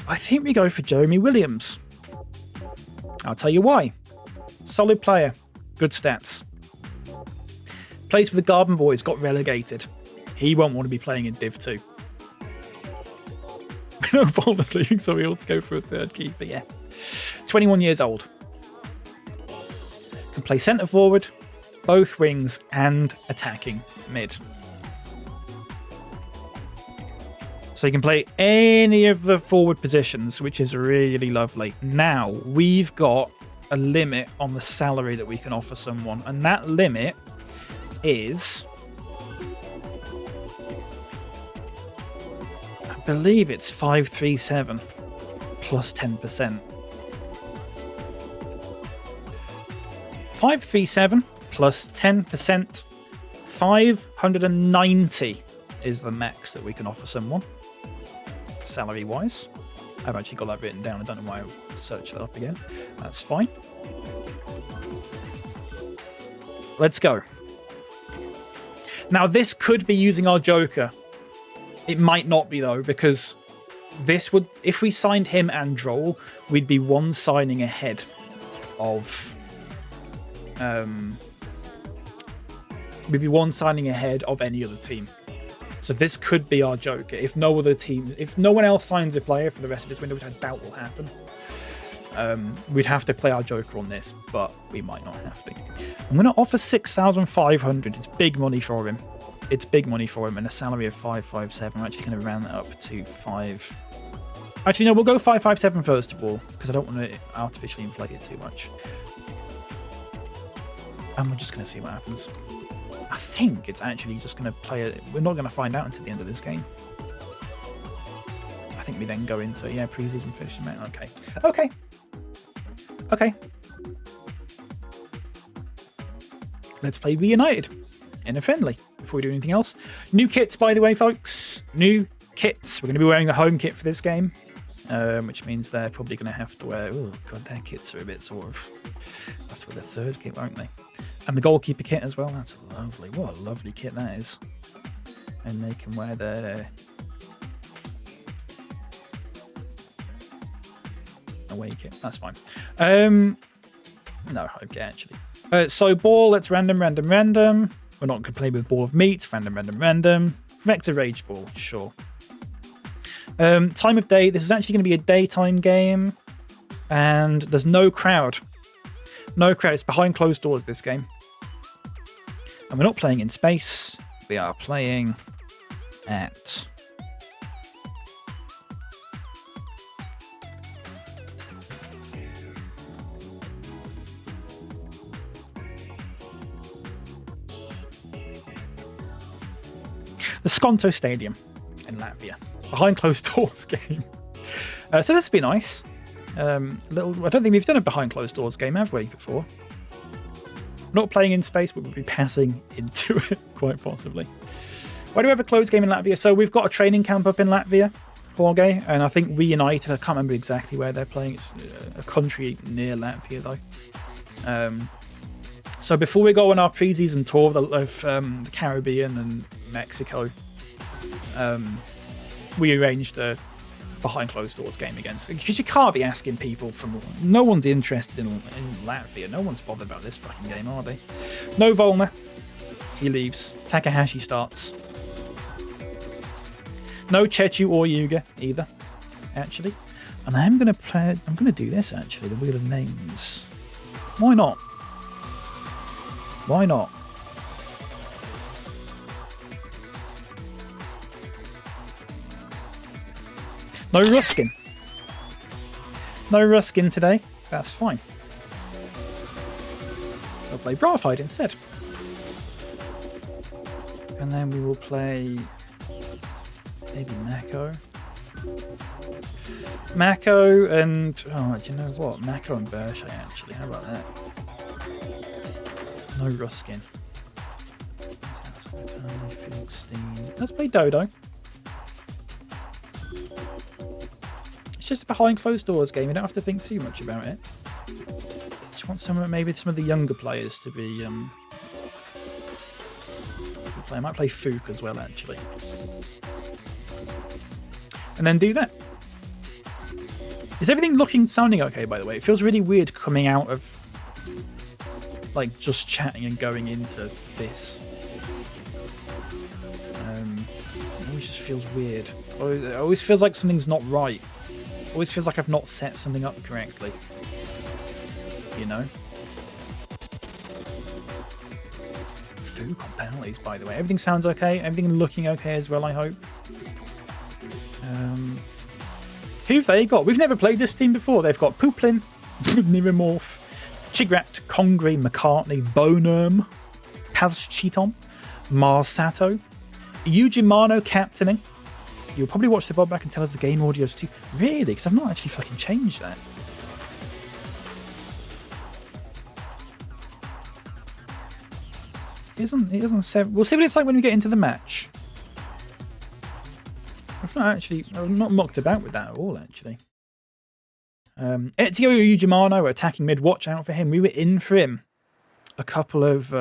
I think we go for Jeremy Williams. I'll tell you why. Solid player. Good stats. Plays for the Garden Boys, got relegated. He won't want to be playing in Div 2. No, Volner's leaving, so we ought to go for a third keeper, yeah. 21 years old. Can play centre forward, both wings, and attacking mid. So you can play any of the forward positions, which is really lovely. Now, we've got a limit on the salary that we can offer someone, and that limit is, I believe it's 537 plus 10%. 537 plus 10%, 590 is the max that we can offer someone. Salary wise, I've actually got that written down. I don't know why I searched that up again. That's fine. Let's go. Now, this could be using our Joker. It might not be, though, because this would, if we signed him and Droll, we'd be one signing ahead of any other team. So this could be our Joker. If no one else signs a player for the rest of this window, which I doubt will happen, we'd have to play our Joker on this, but we might not have to. I'm going to offer 6,500. It's big money for him. It's big money for him, and a salary of 557. I'm actually going to round that up to 5. Actually, no, we'll go 557 first of all, because I don't want to artificially inflate it too much. And we're just going to see what happens. I think it's actually just going to play it. We're not going to find out until the end of this game. I think we then go into, yeah, pre-season fishing, mate. Okay. Let's play Reunited in a friendly before we do anything else. New kits, by the way, folks. New kits. We're going to be wearing the home kit for this game. which means they're probably going to have to wear... Oh, God, their kits are a bit sort of... Have to wear the third kit, won't they? And the goalkeeper kit as well. That's lovely. What a lovely kit that is. And they can wear their... away kit. That's fine. No, okay, actually. So ball, let's random. We're not going to play with ball of meat. Random. Vector Rage Ball, sure. Time of day. This is actually going to be a daytime game. And there's no crowd. No crowd. It's behind closed doors, this game. And we're not playing in space. We are playing at... the Skonto Stadium in Latvia. Behind closed doors game. So this would be nice. I don't think we've done a behind closed doors game, have we, before? Not playing in space, but we'll be passing into it, quite possibly. Why do we have a closed game in Latvia? So we've got a training camp up in Latvia, Borge, and I think Reunited, I can't remember exactly where they're playing. It's a country near Latvia, though. So before we go on our pre-season tour of the Caribbean and Mexico, we arranged a behind closed doors game against, because you can't be asking people from... No one's interested in Latvia. No one's bothered about this fucking game, are they? No Volna. He leaves. Takahashi starts. No Chechu or Yuga either, actually. And I'm going to do this, actually, the Wheel of Names. Why not? Why not? No Ruskin. No Ruskin today. That's fine. We'll play Brafide instead. And then we will play maybe Mako. Mako and... Oh, do you know what? Mako and Bershai, actually. How about that? No Ruskin. Let's play Dodo. It's just a behind closed doors game. You don't have to think too much about it. Just want maybe some of the younger players to be play. I might play Fook as well, actually, and then do that. Is everything sounding okay? By the way, it feels really weird coming out of like just chatting and going into this. It always just feels weird. It always feels like something's not right. Always feels like I've not set something up correctly. You know? Fook on penalties, by the way. Everything sounds okay. Everything looking okay as well, I hope. Who've they got? We've never played this team before. They've got Pooplin, Nirimorph, Chigrat, Congre, McCartney, Bonum, Pazchiton, Mars Sato, Ujimano captaining. You'll probably watch the VOD back and tell us the game audios too. Really? Because I've not actually fucking changed that. It doesn't say... We'll see what it's like when we get into the match. I've not mucked about with that at all, actually. Ezio Ujimano attacking mid. Watch out for him. We were in for him. A couple of...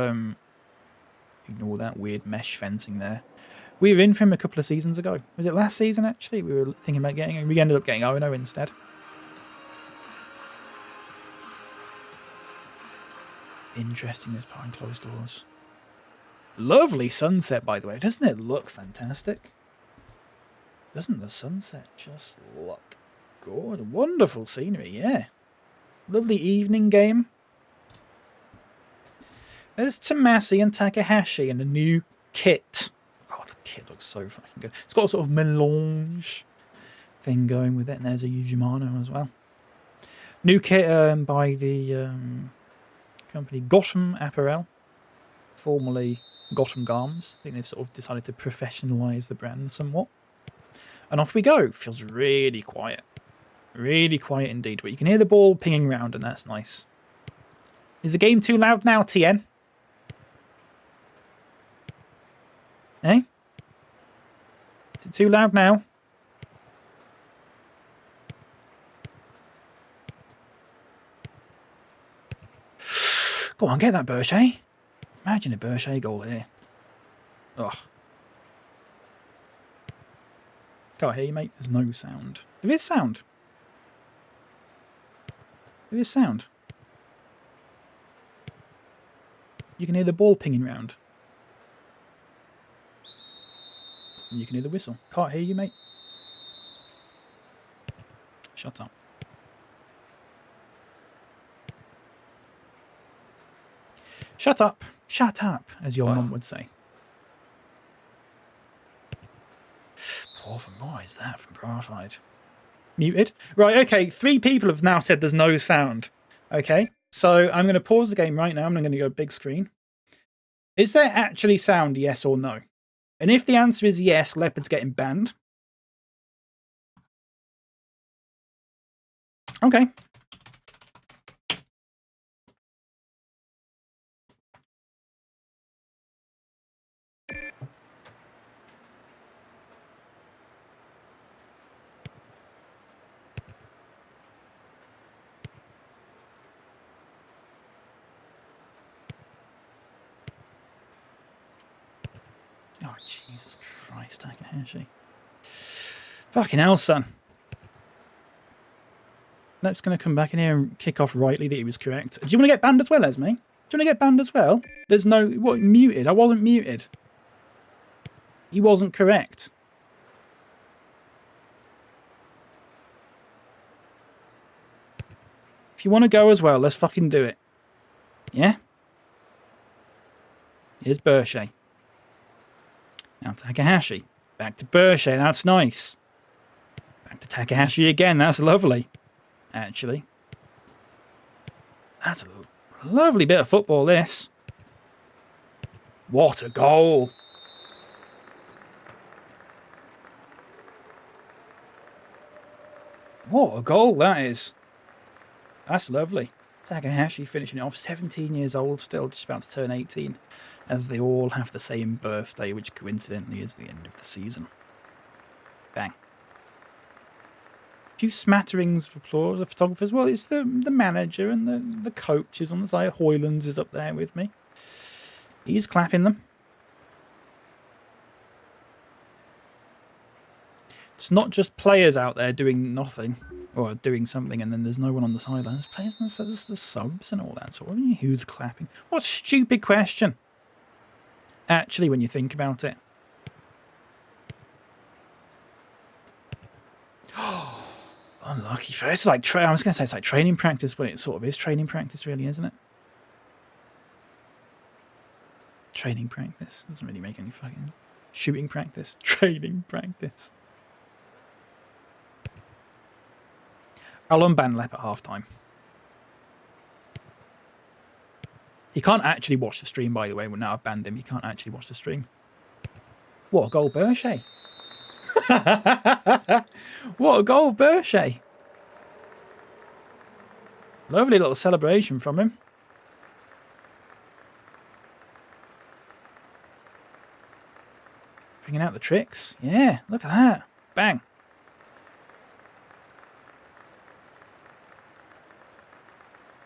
ignore that weird mesh fencing there. We were in for him a couple of seasons ago. Was it last season, actually? We were thinking about getting him. We ended up getting Ono instead. Interesting, this behind closed doors. Lovely sunset, by the way. Doesn't it look fantastic? Doesn't the sunset just look good? Wonderful scenery, yeah. Lovely evening game. There's Tomasi and Takahashi and a new kit. Oh, the kit looks so fucking good. It's got a sort of melange thing going with it. And there's a Ujimano as well. New kit by the company Gotham Apparel. Formerly Gotham Garms. I think they've sort of decided to professionalise the brand somewhat. And off we go. Feels really quiet. Really quiet indeed. But you can hear the ball pinging around and that's nice. Is the game too loud now, TN? Eh? Is it too loud now? on, get that Berche. Imagine a Berche goal here. Ugh. Can't hear you, mate. There's no sound. There is sound. There is sound. You can hear the ball pinging round. And you can hear the whistle. Can't hear you, mate. Shut up. Shut up. Shut up, as your mum would say. What is that from Brarfide? Muted. Right, okay. 3 people have now said there's no sound. Okay, so I'm going to pause the game right now. I'm going to go big screen. Is there actually sound, yes or no? And if the answer is yes, Leopard's getting banned. Okay. Oh, Jesus Christ, Takahashi. Fucking hell, son. Nope's going to come back in here and kick off rightly that he was correct. Do you want to get banned as well, Esme? Do you want to get banned as well? There's no... What? Muted? I wasn't muted. He wasn't correct. If you want to go as well, let's fucking do it. Yeah? Here's Berche. Now Takahashi. Back to Berche. That's nice. Back to Takahashi again. That's lovely. Actually. That's a lovely bit of football, this. What a goal. What a goal that is. That's lovely. Takahashi finishing it off. 17 years old, still just about to turn 18, as they all have the same birthday, which coincidentally is the end of the season. Bang. A few smatterings of applause of photographers. Well, it's the manager and the coaches on the side. Hoylands is up there with me. He's clapping them. It's not just players out there doing nothing or doing something and then there's no one on the sidelines. There's players and there's the subs and all that sort of thing. Who's clapping? What a stupid question. Actually, when you think about it. Unlucky. It's like I was going to say it's like training practice, but it sort of is training practice, really, isn't it? Training practice doesn't really make any fucking shooting practice. Training practice. I'll unban Lep at halftime. You can't actually watch the stream, by the way. Well, now I've banned him. You can't actually watch the stream. What a goal, Berche. What a goal, Berche. Lovely little celebration from him. Bringing out the tricks. Yeah, look at that. Bang.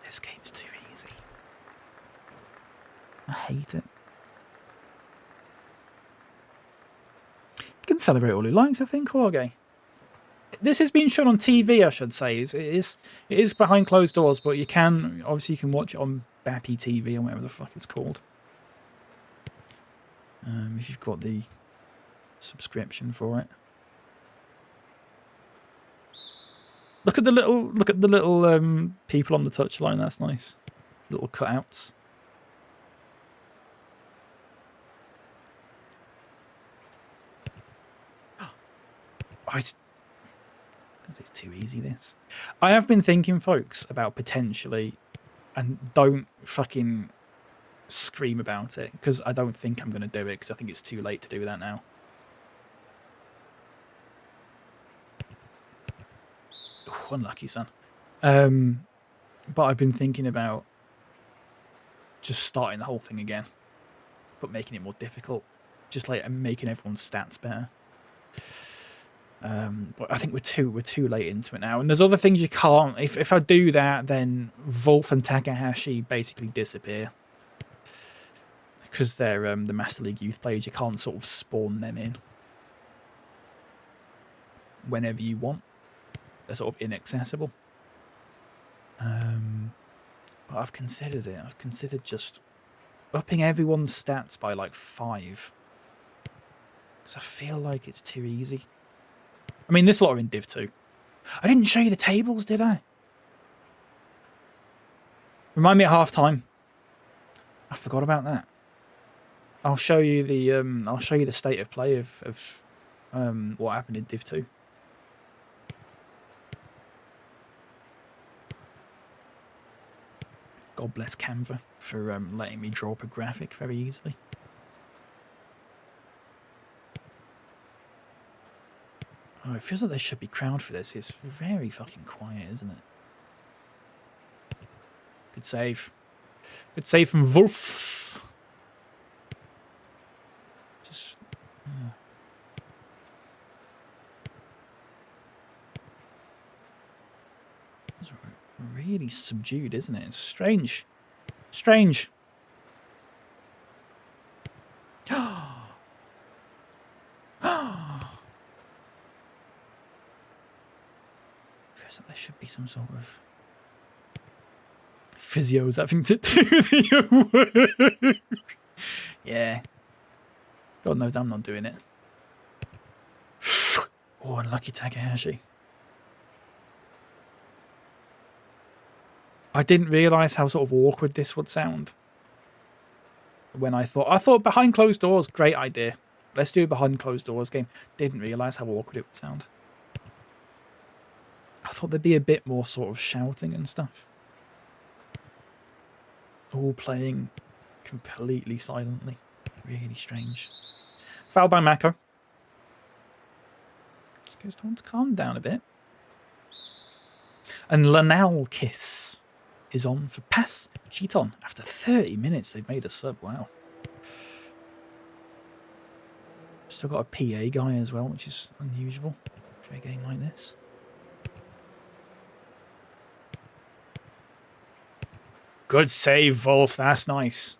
This game's too easy. I hate it. You can celebrate all who likes, I think, Jorge. This has been shown on TV, I should say. It is behind closed doors, but you can watch it on BapyTV or whatever the fuck it's called. If you've got the subscription for it. Look at the little people on the touchline. That's nice. Little cutouts. It's too easy, this. I have been thinking, folks, about potentially, and don't fucking scream about it, because I don't think I'm going to do it, because I think it's too late to do that now. Ooh, unlucky, son. But I've been thinking about just starting the whole thing again, but making it more difficult. Just like making everyone's stats better. But I think we're too late into it now. And there's other things you can't. If I do that, then Wolf and Takahashi basically disappear because they're the Master League youth players. You can't sort of spawn them in whenever you want. They're sort of inaccessible. But I've considered it. I've considered just upping everyone's stats by like 5. Because I feel like it's too easy. I mean, this lot are in Div 2. I didn't show you the tables, did I? Remind me at half time. I forgot about that. I'll show you the state of play of what happened in Div 2. God bless Canva for letting me draw up a graphic very easily. Oh, it feels like there should be crowd for this. It's very fucking quiet, isn't it? Good save. Good save from Wolf. Just... It's really subdued, isn't it? It's strange. Strange. Feels like there should be some sort of physios having to do the work. Yeah. God knows I'm not doing it. Oh, unlucky Takahashi. I didn't realise how sort of awkward this would sound. When I thought behind closed doors, great idea. Let's do a behind closed doors game. Didn't realise how awkward it would sound. I thought there'd be a bit more sort of shouting and stuff. All playing completely silently. Really strange. Foul by Mako. Just time to calm down a bit. And Lanal Kiss is on for Pass Cheaton. After 30 minutes, they've made a sub. Wow. Still got a PA guy as well, which is unusual for a game like this. Good save, Wolf. That's nice.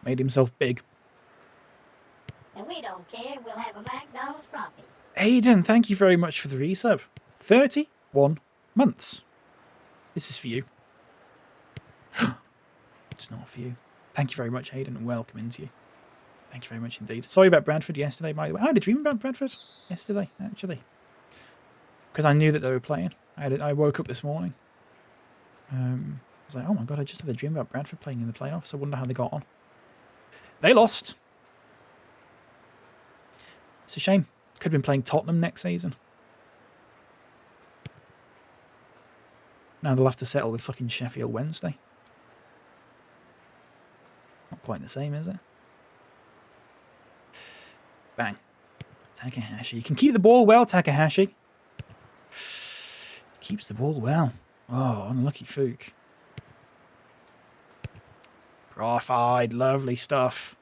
Made himself big. And we don't care. We'll have a McDonald's Frothy. Aiden, thank you very much for the resub. 31 months. This is for you. It's not for you. Thank you very much, Aiden, and welcome into you. Thank you very much indeed. Sorry about Bradford yesterday, by the way. I had a dream about Bradford yesterday, actually. Because I knew that they were playing. I woke up this morning. I was like, oh my god, I just had a dream about Bradford playing in the playoffs. I wonder how they got on. They lost. It's a shame. Could have been playing Tottenham next season. Now they'll have to settle with fucking Sheffield Wednesday. Not quite the same, is it? Bang. Takahashi. You can keep the ball well, Takahashi. Keeps the ball well. Oh, unlucky Fook. Profide. Lovely stuff.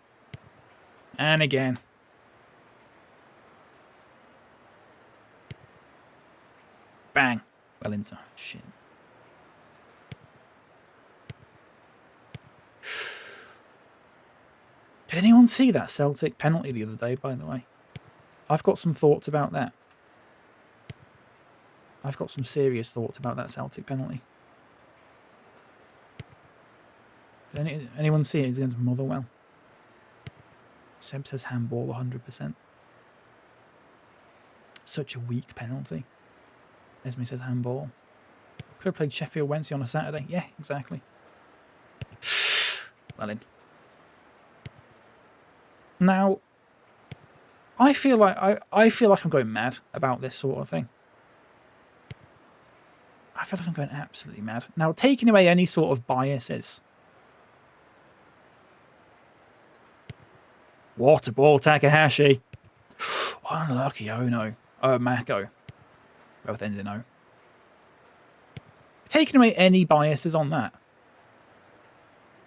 And again. Bang. Well into. Shit. Did anyone see that Celtic penalty the other day, by the way? I've got some thoughts about that. I've got some serious thoughts about that Celtic penalty. Did anyone see it? It's against Motherwell. Seb says handball 100%. Such a weak penalty. Esme says handball. Could have played Sheffield Wednesday on a Saturday. Yeah, exactly. Well in. Now, I feel like I'm going mad about this sort of thing. I feel like I'm going absolutely mad. Now, taking away any sort of biases. Water ball, Takahashi. Unlucky, oh no. Mako. Both ended in O. Taking away any biases on that.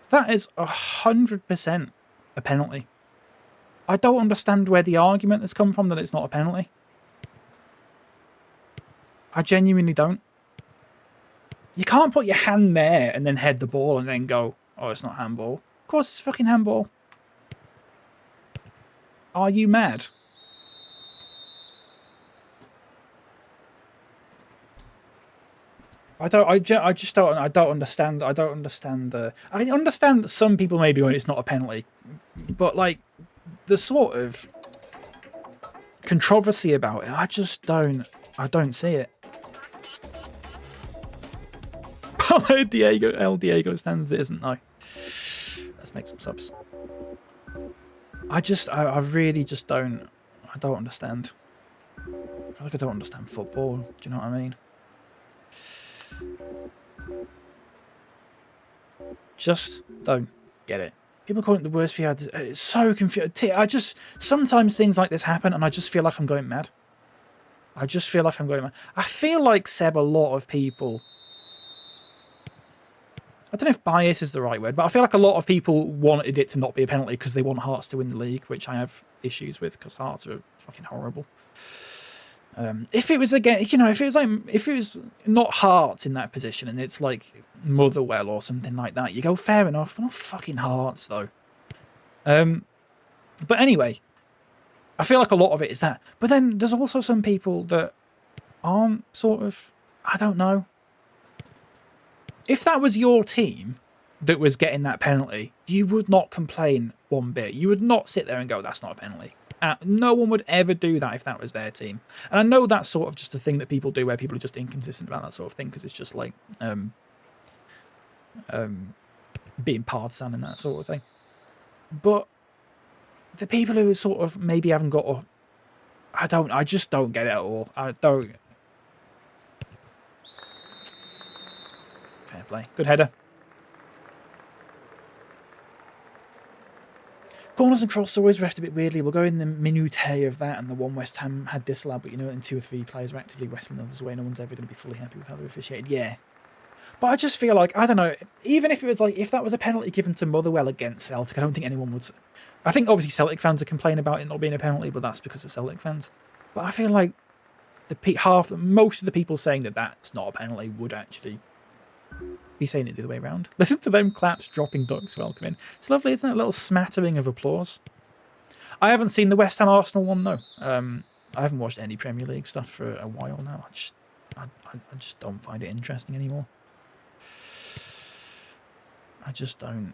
That is 100% a penalty. I don't understand where the argument has come from that it's not a penalty. I genuinely don't. You can't put your hand there and then head the ball and then go, oh, it's not handball. Of course it's fucking handball. Are you mad? I just don't understand. I don't understand I understand that some people may be going, it's not a penalty, but like the sort of controversy about it, I don't see it. El Diego stands it isn't, no. Let's make some subs. I really just don't understand. I feel like I don't understand football. Do you know what I mean? Just don't get it. People call it the worst VR. It's so confusing. Sometimes things like this happen and I just feel like I'm going mad. I feel like, Seb, a lot of people, I don't know if bias is the right word, but I feel like a lot of people wanted it to not be a penalty because they want Hearts to win the league, which I have issues with because Hearts are fucking horrible. If it was again, if it was not Hearts in that position and it's like Motherwell or something like that, you go fair enough, but not fucking Hearts though. But anyway, I feel like a lot of it is that. But then there's also some people that aren't sort of, I don't know. If that was your team that was getting that penalty, you would not complain one bit. You would not sit there and go, that's not a penalty. No one would ever do that if that was their team. And I know that's sort of just a thing that people do where people are just inconsistent about that sort of thing because it's just like being partisan and that sort of thing. But the people who sort of maybe haven't got I just don't get it at all. I don't. Fair play. Good header. Corners and crosses always refed a bit weirdly. We'll go in the minutiae of that and the one West Ham had disallowed, but in 2 or 3 players are actively wrestling others away. No one's ever going to be fully happy with how they're officiated. Yeah. But I just feel like, I don't know, even if it was like, if that was a penalty given to Motherwell against Celtic, I don't think anyone would. I think obviously Celtic fans are complaining about it not being a penalty, but that's because of Celtic fans. But I feel like most of the people saying that that's not a penalty would actually be saying it the other way around. Listen to them claps, dropping ducks, welcoming. It's lovely, isn't it? A little smattering of applause. I haven't seen the West Ham Arsenal one though. I haven't watched any Premier League stuff for a while now. I just don't find it interesting anymore. I just don't.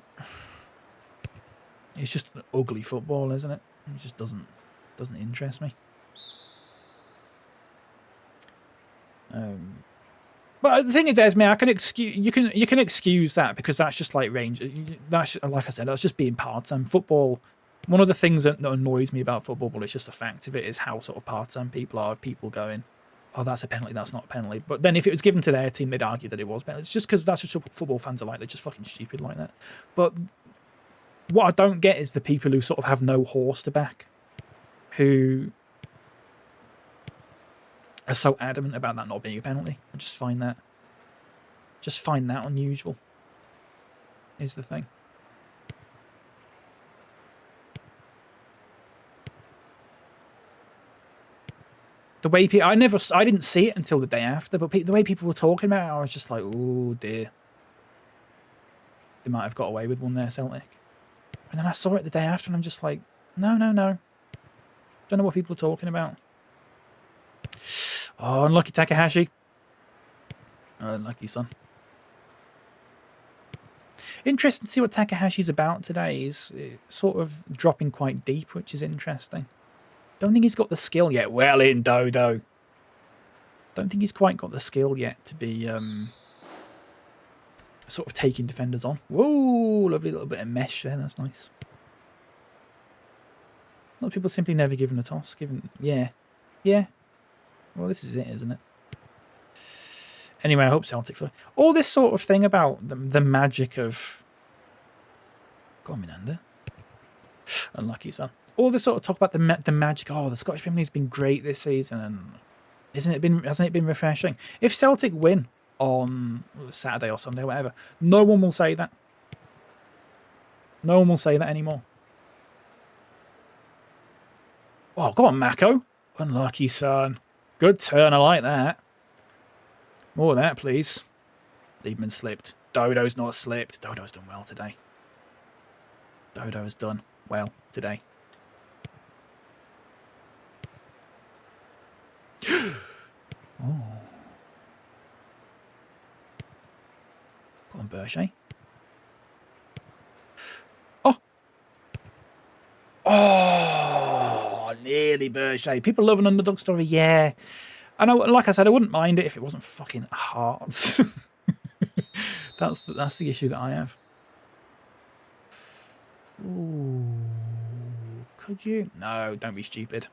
It's just ugly football, isn't it? It just doesn't interest me. But the thing is, Esme, I can excuse you can excuse that because that's just like range. That's like I said, that's just being partisan. Football. One of the things that annoys me about football, but it's just a fact of it, is how sort of partisan people are. Of people going, oh, that's a penalty, that's not a penalty. But then if it was given to their team, they'd argue that it was penalty. It's just because that's just what football fans are like. They're just fucking stupid like that. But what I don't get is the people who sort of have no horse to back, who are so adamant about that not being a penalty. I just find that unusual, is the thing. The way people, I didn't see it until the day after, but the way people were talking about it, I was just like, oh dear. They might have got away with one there, Celtic. And then I saw it the day after and I'm just like, no. Don't know what people are talking about. Oh, unlucky Takahashi. Oh, unlucky, son. Interesting to see what Takahashi's about today. He's sort of dropping quite deep, which is interesting. Don't think he's got the skill yet. Well in, Dodo. Don't think he's quite got the skill yet to be sort of taking defenders on. Whoa, lovely little bit of mesh there. That's nice. A lot of people simply never given a toss. Yeah. Well, this is it, isn't it? Anyway, I hope Celtic. All this sort of thing about the magic of. Go on, Minander. Unlucky, son. All this sort of talk about the magic. Oh, the Scottish Premier League's been great this season, and hasn't it been refreshing? If Celtic win on Saturday or Sunday or whatever, no one will say that. No one will say that anymore. Oh, go on, Mako. Unlucky, son. Good turn. I like that. More of that, please. Liebman slipped. Dodo's not slipped. Dodo's done well today. Dodo has done well today. Oh. Go on, Berger. Oh. Oh, nearly Berger. People love an underdog story. Yeah. I know, like I said, I wouldn't mind it if it wasn't fucking Hearts. That's the issue that I have. Ooh. Could you? No, don't be stupid.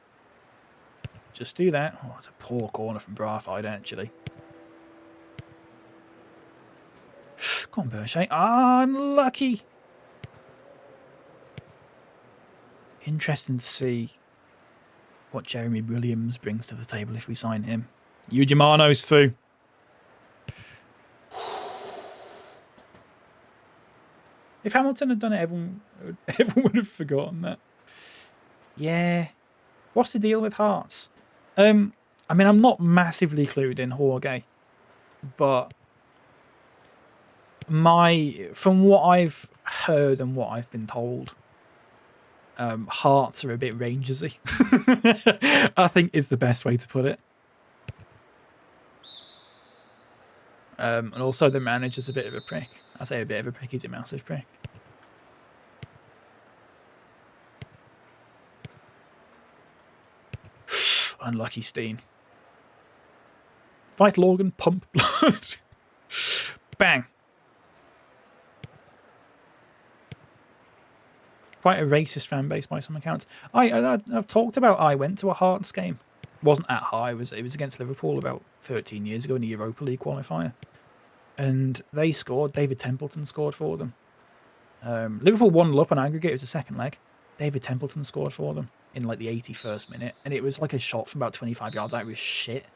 Just do that. Oh, it's a poor corner from Brafide, actually. Go on, Berger. Unlucky. Interesting to see what Jeremy Williams brings to the table if we sign him. Ujimano's through. If Hamilton had done it, everyone would have forgotten that. Yeah. What's the deal with Hearts? I mean, I'm not massively clued in Jorge, but from what I've heard and what I've been told, Hearts are a bit Rangersy. I think is the best way to put it. And also the manager's a bit of a prick. I say a bit of a prick, he's a massive prick. Unlucky Steen. Vital organ, pump blood. Bang. Quite a racist fan base by some accounts. I've talked about I went to a Hearts game. It wasn't at high, it was against Liverpool about 13 years ago in the Europa League qualifier. And they scored. David Templeton scored for them. Liverpool 1-0 up on aggregate. It was the second leg. David Templeton scored for them in like the 81st minute. And it was like a shot from about 25 yards out. It was shit.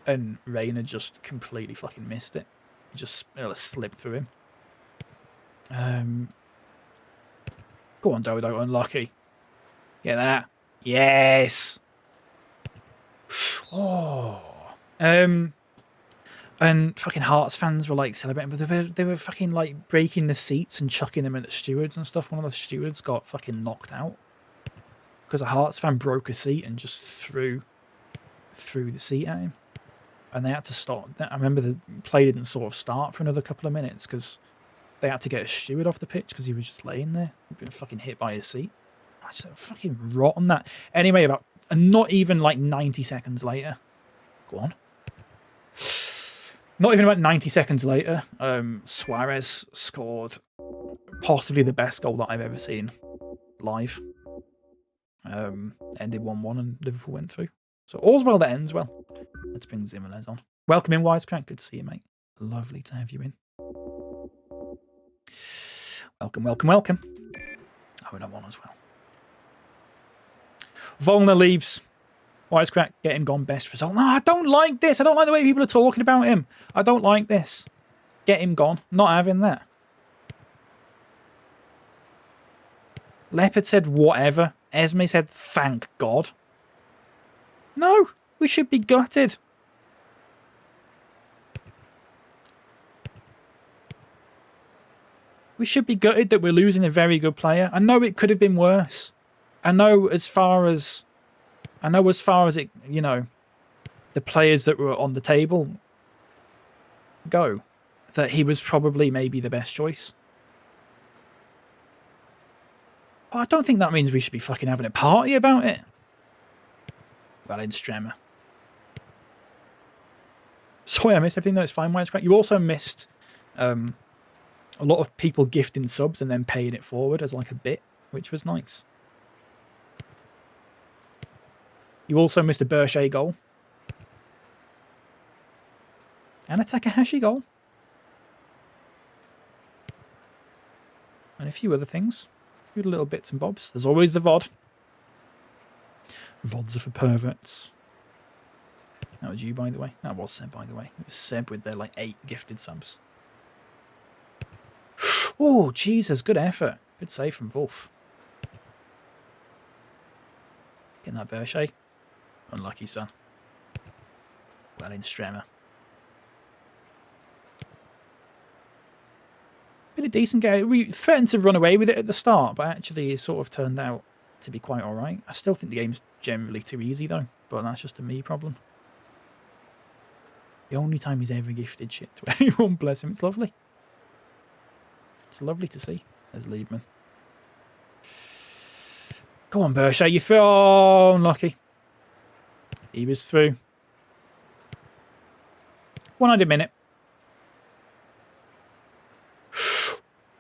And Reina just completely fucking missed it. It just slipped through him. Go on, Dodo. Unlucky. Get that. Yes. Oh. And fucking Hearts fans were like celebrating, but they were fucking like breaking the seats and chucking them at the stewards and stuff. One of the stewards got fucking knocked out because a Hearts fan broke a seat and just threw the seat at him. And they had to stop. I remember the play didn't sort of start for another couple of minutes because they had to get a steward off the pitch because he was just laying there, being fucking hit by his seat. I just fucking rotten that. Anyway, about not even like 90 seconds later. Go on. Not even about 90 seconds later, Suarez scored possibly the best goal that I've ever seen live. Ended 1-1 and Liverpool went through. So all's well that ends well. Let's bring Zimonez on. Welcome in, Wisecrack. Good to see you, mate. Lovely to have you in. Welcome, welcome, welcome. Oh, and I'm on as well. Volner leaves. Wisecrack, get him gone, best result. No, I don't like this. I don't like the way people are talking about him. I don't like this. Get him gone. Not having that. Leopard said whatever. Esme said thank God. No, we should be gutted. We should be gutted that we're losing a very good player. I know it could have been worse. I know as far as it, you know, the players that were on the table go, that he was probably maybe the best choice. But I don't think that means we should be fucking having a party about it. Well, in Stremmer. Sorry, I missed everything. No, it's fine. Wisecrack. You also missed a lot of people gifting subs and then paying it forward as like a bit, which was nice. You also missed a Berger goal. And a Takahashi goal. And a few other things. A few little bits and bobs. There's always the VOD. VODs are for perverts. That was you, by the way. That was Seb, by the way. It was Seb with their like 8 gifted subs. Oh, Jesus. Good effort. Good save from Wolf. Getting that Berche. Unlucky, son. Well in Stremmer. Been a decent game. We threatened to run away with it at the start, but actually it sort of turned out to be quite alright. I still think the game's generally too easy though, but that's just a me problem. The only time he's ever gifted shit to anyone, bless him. It's lovely. It's lovely to see as Liebman. Go on, Berche, you through. Oh, unlucky. He was through. 100 minute.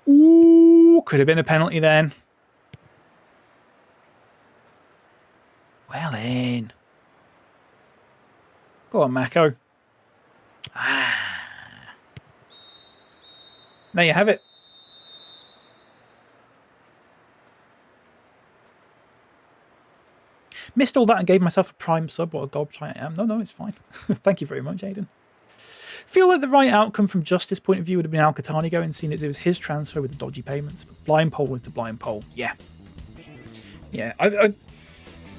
Ooh, could have been a penalty then. Well in. Go on, Mako. Ah. There you have it. Missed all that and gave myself a prime sub. What a gobshite I am. No, it's fine. Thank you very much, Aiden. Feel like the right outcome from Justice's point of view would have been Al-Qatani going, seeing as it was his transfer with the dodgy payments. But blind poll was the blind poll. Yeah. Yeah.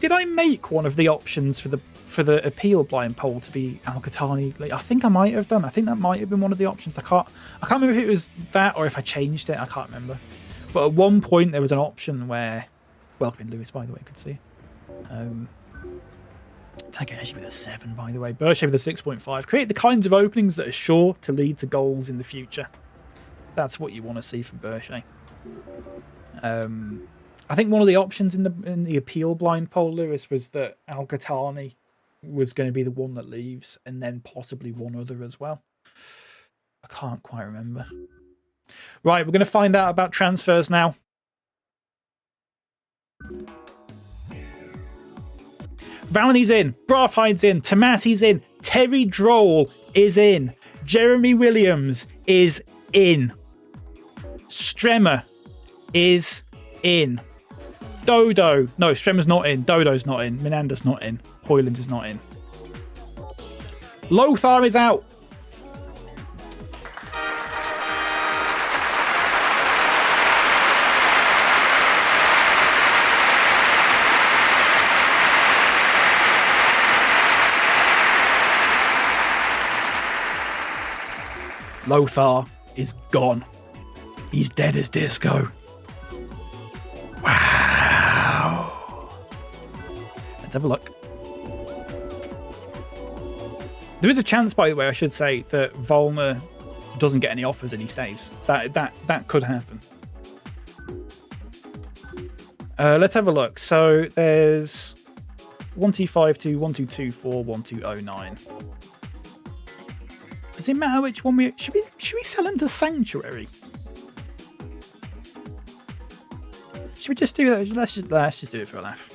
Did I make one of the options for the appeal blind poll to be Al-Qatani? Like, I think I might have done. I think that might have been one of the options. I can't remember if it was that or if I changed it. I can't remember. But at one point there was an option where, welcome Lewis, by the way, good to see you. Takahashi with a 7, by the way. Berche with a 6.5. Create the kinds of openings that are sure to lead to goals in the future. That's what you want to see from Berche. I think one of the options in the appeal blind poll, Lewis, was that Al-Qatani was going to be the one that leaves, and then possibly one other as well. I can't quite remember. Right, we're going to find out about transfers now. Valany's in, Brathhide's in, Tomasi's in, Terry Droll is in, Jeremy Williams is in, Stremmer is in, Dodo, no, Stremmer's not in, Dodo's not in, Menander's not in, Hoyland is not in, Lothar is out. Lothar is gone. He's dead as disco. Wow. Let's have a look. There is a chance, by the way, I should say, that Volner doesn't get any offers and he stays. That could happen. Let's have a look. So there's 1252, 1224, 1209. Does it matter which one we should we sell into Sanctuary? Should we just do that? Let's just do it for a laugh.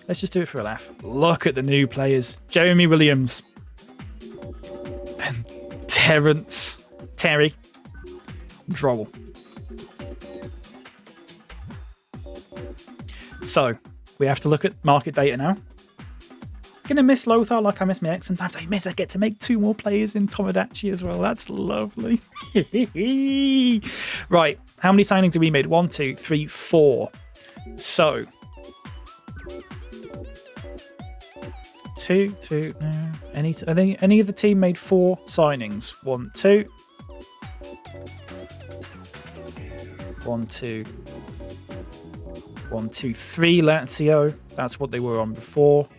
Let's just do it for a laugh. Look at the new players. Jeremy Williams. And Terry. Droll. So, we have to look at market data now. Gonna miss Lothar like I miss my ex. Sometimes I get to make 2 more players in Tomodachi as well. That's lovely. Right, how many signings have we made? 1, 2, 3, 4. So 2. No. Any of the team made 4 signings? 1, 2. 1, 2. 1, 2, 3 Lazio. That's what they were on before.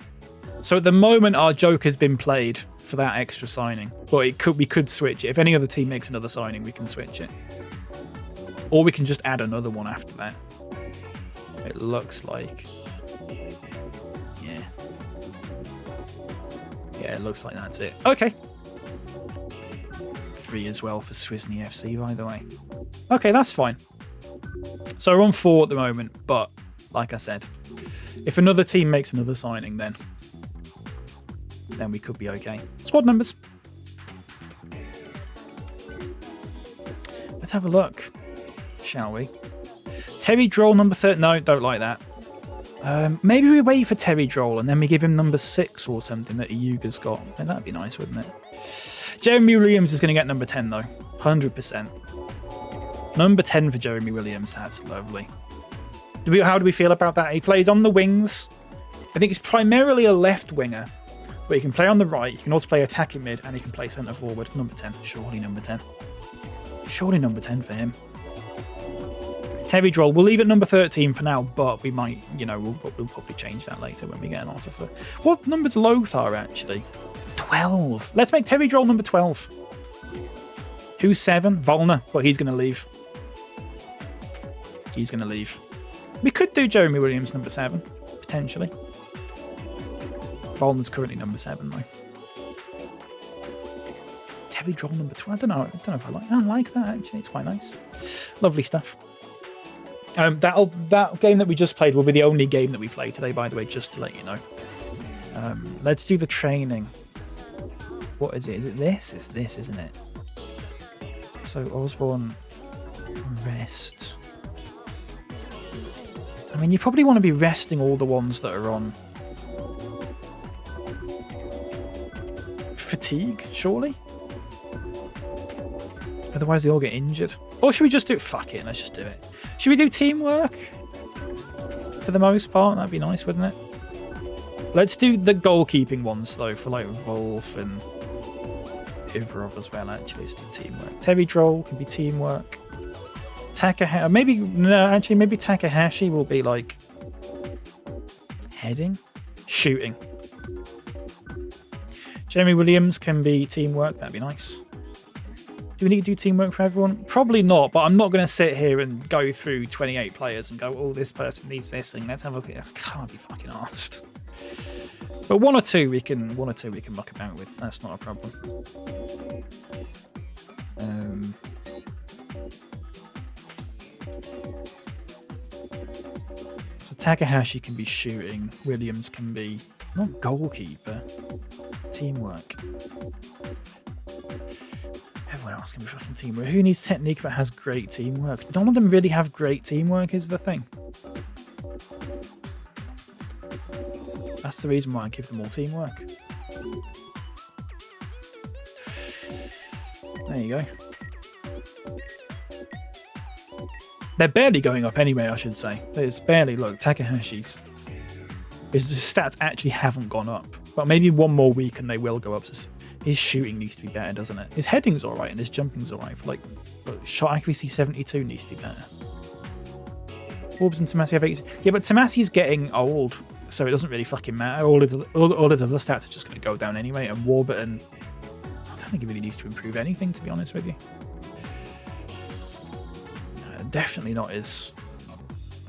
So at the moment, our joke has been played for that extra signing, but we could switch it. If any other team makes another signing, we can switch it, or we can just add another one after that. It looks like, yeah, it looks like that's it. Okay, 3 as well for Swissny FC, by the way. Okay, that's fine. So we're on 4 at the moment, but like I said, if another team makes another signing, then we could be okay. Squad numbers. Let's have a look, shall we? Terry Droll, number 30. No, don't like that. Maybe we wait for Terry Droll and then we give him number 6 or something that Yuga's got. Then that'd be nice, wouldn't it? Jeremy Williams is going to get number 10, though. 100%. Number 10 for Jeremy Williams. That's lovely. How do we feel about that? He plays on the wings. I think he's primarily a left winger, but he can play on the right. He can also play attacking mid, and he can play centre forward. Number 10, surely number 10. Surely number 10 for him. Terry Droll, we'll leave it number 13 for now, but we might, we'll probably change that later when we get an offer for... What number's Lothar, actually? 12. Let's make Terry Droll number 12. Who's 7? Volner, but he's going to leave. He's going to leave. We could do Jeremy Williams number 7, potentially. Volner's currently number 7, though. Terry Droll number 12. I don't know if I like that, actually. It's quite nice. Lovely stuff. That game that we just played will be the only game that we play today, by the way, just to let you know. Let's do the training. What is it? Is it this? It's this, isn't it? So Osborne, rest. I mean, you probably want to be resting all the ones that are on fatigue, surely? Otherwise they all get injured. Or should we just do it? Fuck it, let's just do it. Should we do teamwork? For the most part, that'd be nice, wouldn't it? Let's do the goalkeeping ones, though, for like Wolf and Ivrov as well, actually. Let's do teamwork. Terry Droll can be teamwork. Takahashi, maybe Takahashi will be like heading? Shooting. Jeremy Williams can be teamwork, that'd be nice. Do we need to do teamwork for everyone? Probably not, but I'm not going to sit here and go through 28 players and go, oh, this person needs this thing. Let's have a look at it. I can't be fucking arsed. But one or two we can muck about with. That's not a problem. So Takahashi can be shooting. Williams can be not goalkeeper. Teamwork. Everyone else can be fucking teamwork. Who needs technique but has great teamwork? None of them really have great teamwork, is the thing. That's the reason why I give them all teamwork. There you go. They're barely going up anyway, I should say. There's barely, look, Takahashi's. His stats actually haven't gone up. But maybe one more week and they will go up. His shooting needs to be better, doesn't it? His heading's alright and his jumping's alright. But shot accuracy 72 needs to be better. Forbes and Tomasi have 80. Yeah, but Tomasi's getting old, so it doesn't really fucking matter. All of the other stats are just going to go down anyway. And Warburton, I don't think he really needs to improve anything, to be honest with you. Definitely not his.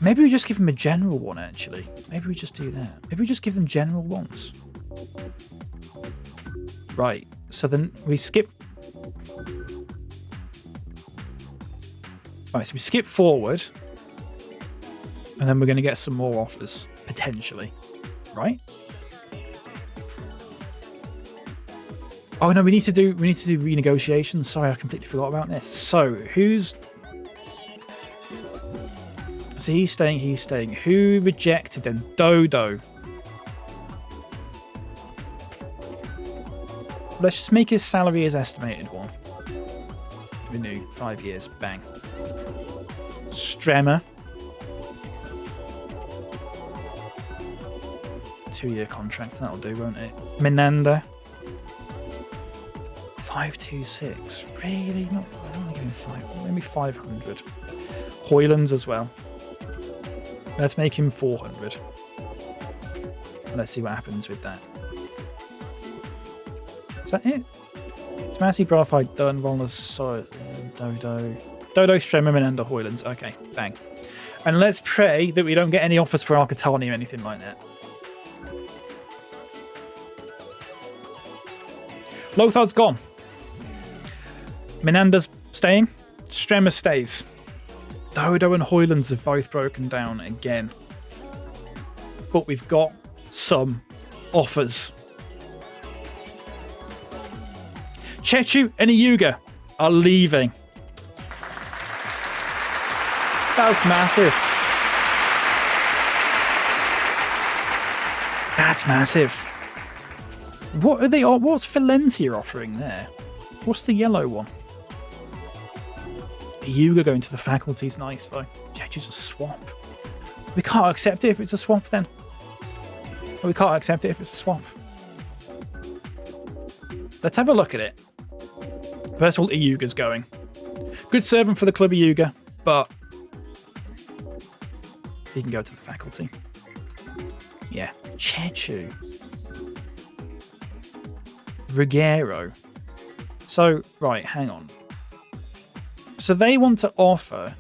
Maybe we just give him a general one, actually. Maybe we just do that. Maybe we just give them general ones. Right, so then we skip. Right, so we skip forward. And then we're going to get some more offers, potentially. Right? Oh no, we need to do renegotiations. Sorry, I completely forgot about this. So, who's... So he's staying. Who rejected then? Dodo. Let's just make his salary his estimated one. Renew, 5 years, bang. Stremmer. 2-year contract, that'll do, won't it? Menander. 526. Really? Not, I don't want to give him 5. Maybe 500. Hoylands as well. Let's make him 400. Let's see what happens with that. Is that it? Tomasi, Brathwaite, done. Volners, Dodo, Stremmer, Menander, Hoylands. Okay, bang. And let's pray that we don't get any offers for Alcatani or anything like that. Lothar's gone. Menander's staying. Stremmer stays. Dodo and Hoylands have both broken down again. But we've got some offers. Chechu and Iuga are leaving. That's massive. That's massive. What are they? What's Valencia offering there? What's the yellow one? Iuga going to the faculty's nice though. Chechu's a swap. We can't accept it if it's a swap then. We can't accept it if it's a swap. Let's have a look at it. First of all, Iuga's going. Good servant for the club, Iuga, but he can go to the faculty. Yeah. Chechu. Ruggiero. So, right, hang on. So they want to offer...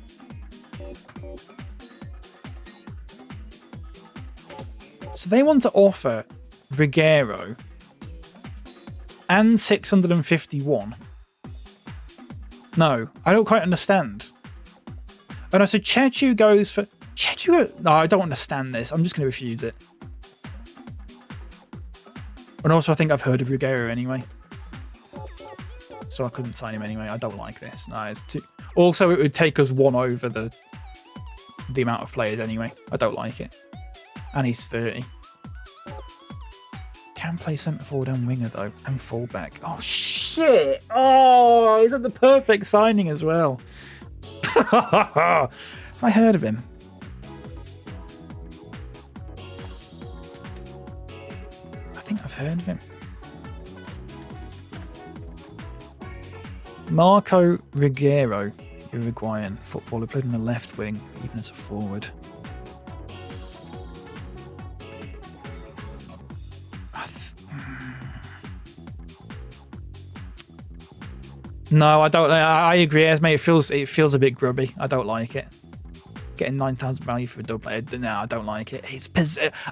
So they want to offer Ruggiero and 651. No, I don't quite understand. Oh no, so Chechu goes for... Chechu... No, I don't understand this. I'm just going to refuse it. And also, I think I've heard of Ruggiero anyway. So I couldn't sign him anyway. I don't like this. No, it's too... Also, it would take us one over the amount of players anyway. I don't like it. And he's 30. Can play centre forward and winger though, and fullback. Oh shit! Oh, he's at the perfect signing as well. Have I heard of him? I think I've heard of him. Marco Ruggiero, Uruguayan footballer, played on the left wing, even as a forward. No, I don't. I agree, Esme. It feels a bit grubby. I don't like it. Getting 9,000 value for a double player. No, I don't like it.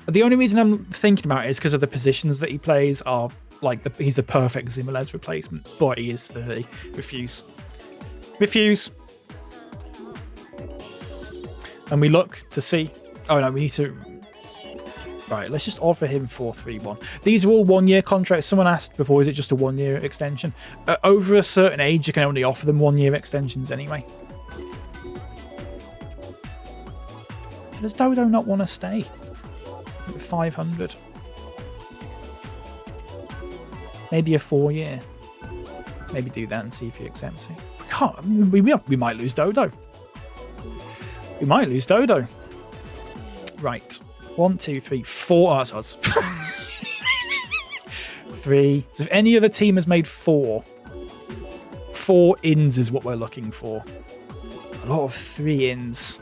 The only reason I'm thinking about it is because of the positions that he plays are like he's the perfect Zimelez replacement, but he is 30. Refuse. And we look to see. Oh no, we need to. Right, let's just offer him 431. These are all 1-year contracts. Someone asked before, is it just a 1-year extension? Over a certain age, you can only offer them 1-year extensions anyway. Does Dodo not want to stay? 500. Maybe a 4-year. Maybe do that and see if he accepts it. We can't. We might lose Dodo. We might lose Dodo. Right. 1, 2, 3, 4 arseholes. 3. So if any other team has made 4 ins is what we're looking for. A lot of 3 ins.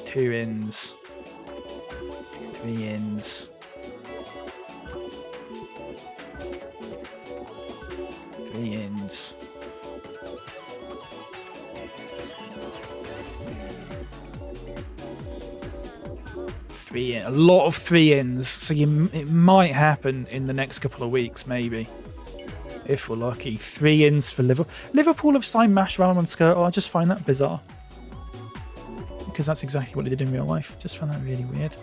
2 ins. 3 ins. 3 ins. 3 in. A lot of 3 ins. So it might happen in the next couple of weeks, maybe. If we're lucky. 3 ins for Liverpool. Liverpool have signed Mascherano and Skirtle. I just find that bizarre. Because that's exactly what they did in real life. Just find that really weird.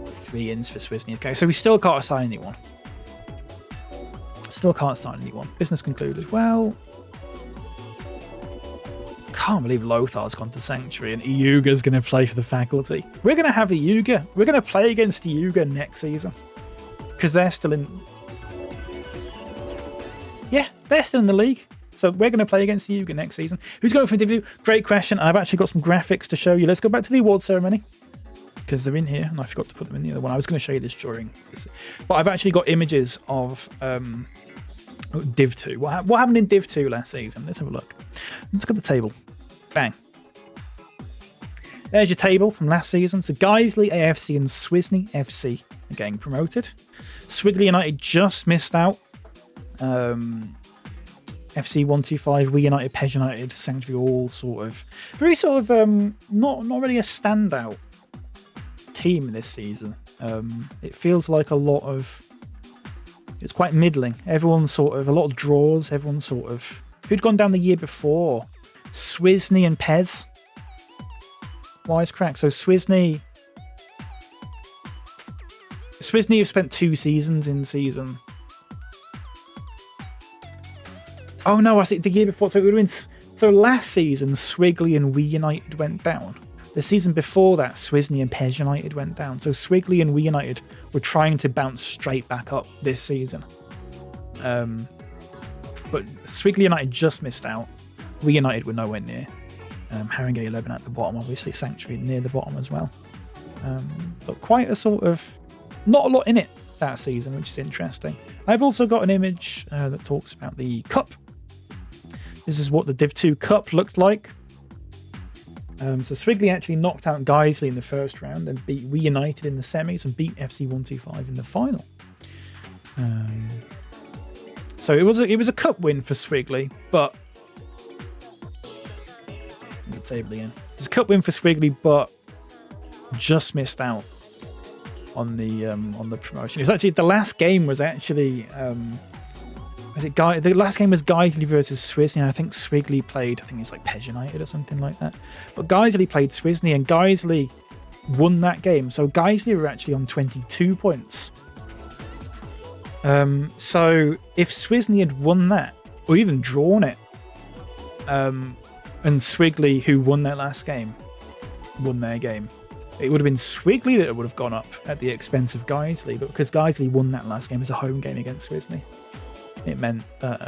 3 ins for Swisney. Okay, so we still can't assign anyone. Still can't sign anyone. Business concluded. Well, can't believe Lothar's gone to Sanctuary and Iuga's going to play for the faculty. We're going to have Iuga. We're going to play against Iuga next season. Because they're still in... Yeah, they're still in the league. So we're going to play against Iuga next season. Who's going for Div 2? Great question. I've actually got some graphics to show you. Let's go back to the award ceremony. Because they're in here, and I forgot to put them in the other one. I was going to show you this during this. But I've actually got images of Div 2. What happened in Div 2 last season? Let's have a look. Let's look at the table. Bang. There's your table from last season. So Guiseley AFC and Swisney FC are getting promoted. Swigley United just missed out. FC 125, We United, Pez United, Sanctuary, all sort of very sort of not really a standout team this season. It feels like a lot of... It's quite middling. Everyone's sort of... A lot of draws. Everyone's sort of... Who'd gone down the year before? Swisney and Pez. Wisecrack. So Swisney have spent 2 seasons in season... Oh no, I see the year before. So it would have been... So last season, Swigley and We United went down. The season before that, Swisney and Pez United went down. So Swigley and We United were trying to bounce straight back up this season. But Swigley United just missed out. We United were nowhere near. Haringey 11 at the bottom, obviously Sanctuary near the bottom as well. But quite a sort of, not a lot in it that season, which is interesting. I've also got an image that talks about the Cup. This is what the Div 2 Cup looked like. So Swigley actually knocked out Guiseley in the first round, then beat Reunited in the semis and beat FC 125 in the final. So it was a cup win for Swigley, but the table again. It was a cup win for Swigley, but just missed out on the promotion. It's actually the last game was actually the last game was Guiseley versus Swisley, and I think Swigley played, I think it's like Pez United or something like that. But Guiseley played Swisley, and Guiseley won that game. So Guiseley were actually on 22 points. So if Swisley had won that, or even drawn it, and Swigley, who won their last game, won their game, it would have been Swigley that would have gone up at the expense of Guiseley. But because Guiseley won that last game as a home game against Swisley, it meant that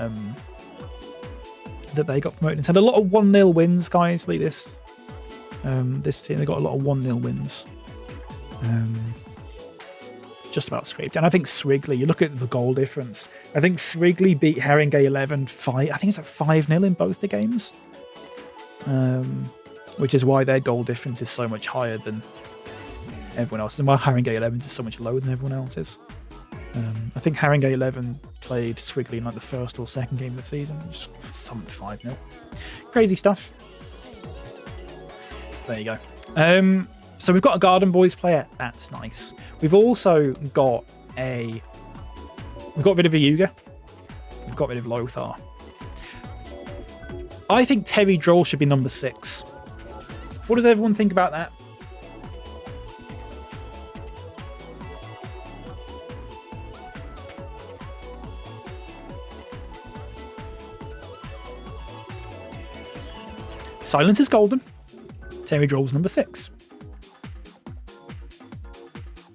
that they got promoted. It's had a lot of 1-0 wins, Guiseley, this team. They got a lot of 1-0 wins. Just about scraped. And I think Swigley, you look at the goal difference. I think Swigley beat Haringey 11 5. I think it's like 5-0 in both the games. Which is why their goal difference is so much higher than everyone else's, and why Haringey 11 is so much lower than everyone else's. I think Haringey 11 played Swigley in like the first or second game of the season, just thumped 5-0. Crazy stuff. There you go. So we've got a Garden Boys player. That's nice. We've also got we've got rid of Ayuga. We've got rid of Lothar. I think Terry Droll should be number 6. What does everyone think about that? Silence is golden. Terry Droll's number 6.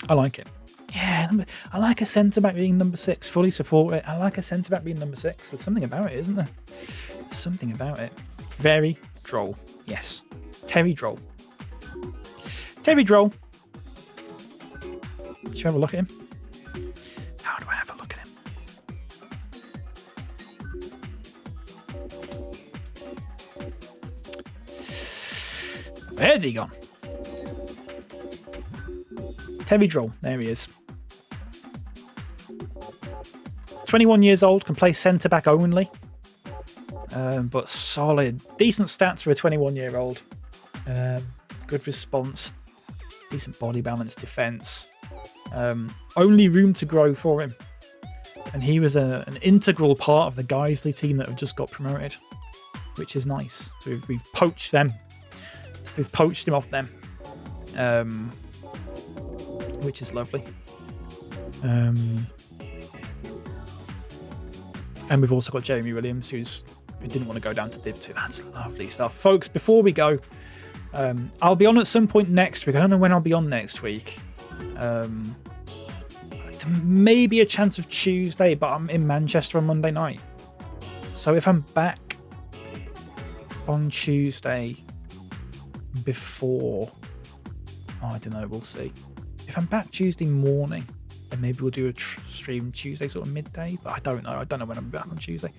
I like it. Yeah, I like a centre-back being number 6. Fully support it. I like a centre-back being number 6. There's something about it, isn't there? There's something about it. Very Droll. Yes. Terry Droll. Terry Droll. Should we have a look at him? How do I have a look at him? Where's he gone? Terry Droll. There he is. 21 years old, can play centre-back only. But solid. Decent stats for a 21-year-old. Good response. Decent body balance, defence. Only room to grow for him. And he was an integral part of the Guiseley team that have just got promoted, which is nice. So we've poached them. We've poached him off them, which is lovely. And we've also got Jeremy Williams, who didn't want to go down to Div 2. That's lovely stuff. Folks, before we go, I'll be on at some point next week. I don't know when I'll be on next week. Maybe a chance of Tuesday, but I'm in Manchester on Monday night. So if I'm back on Tuesday before... I don't know, we'll see. If I'm back Tuesday morning, then maybe we'll do a stream Tuesday sort of midday, but I don't know. I don't know when I'm back on Tuesday.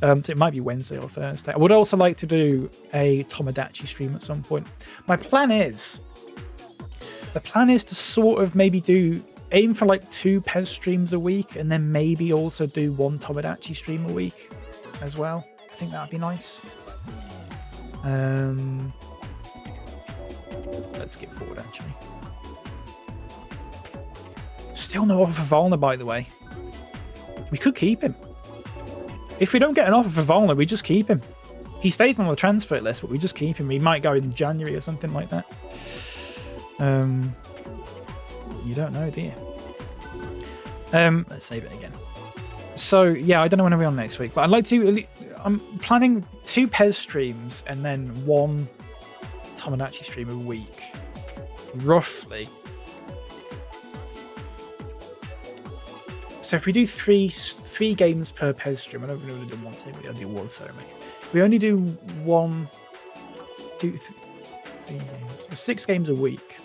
So it might be Wednesday or Thursday. I would also like to do a Tomodachi stream at some point. My plan is to sort of maybe aim for like 2 Pez streams a week, and then maybe also do 1 Tomodachi stream a week as well. I think that would be nice. Let's skip forward actually. Still no offer for Volner, by the way. We could keep him. If we don't get an offer for Volner, we just keep him. He stays on the transfer list, but we just keep him. He might go in January or something like that. You don't know, do you? Let's save it again. So, yeah, I don't know when I'll be on next week, but I'd like to... I'm planning 2 Pez streams and then 1 Tomodachi stream a week. Roughly. So if we do three games per Pez stream, I don't really do one thing, we only do one ceremony. We only do 1 3 games. So 6 games a week.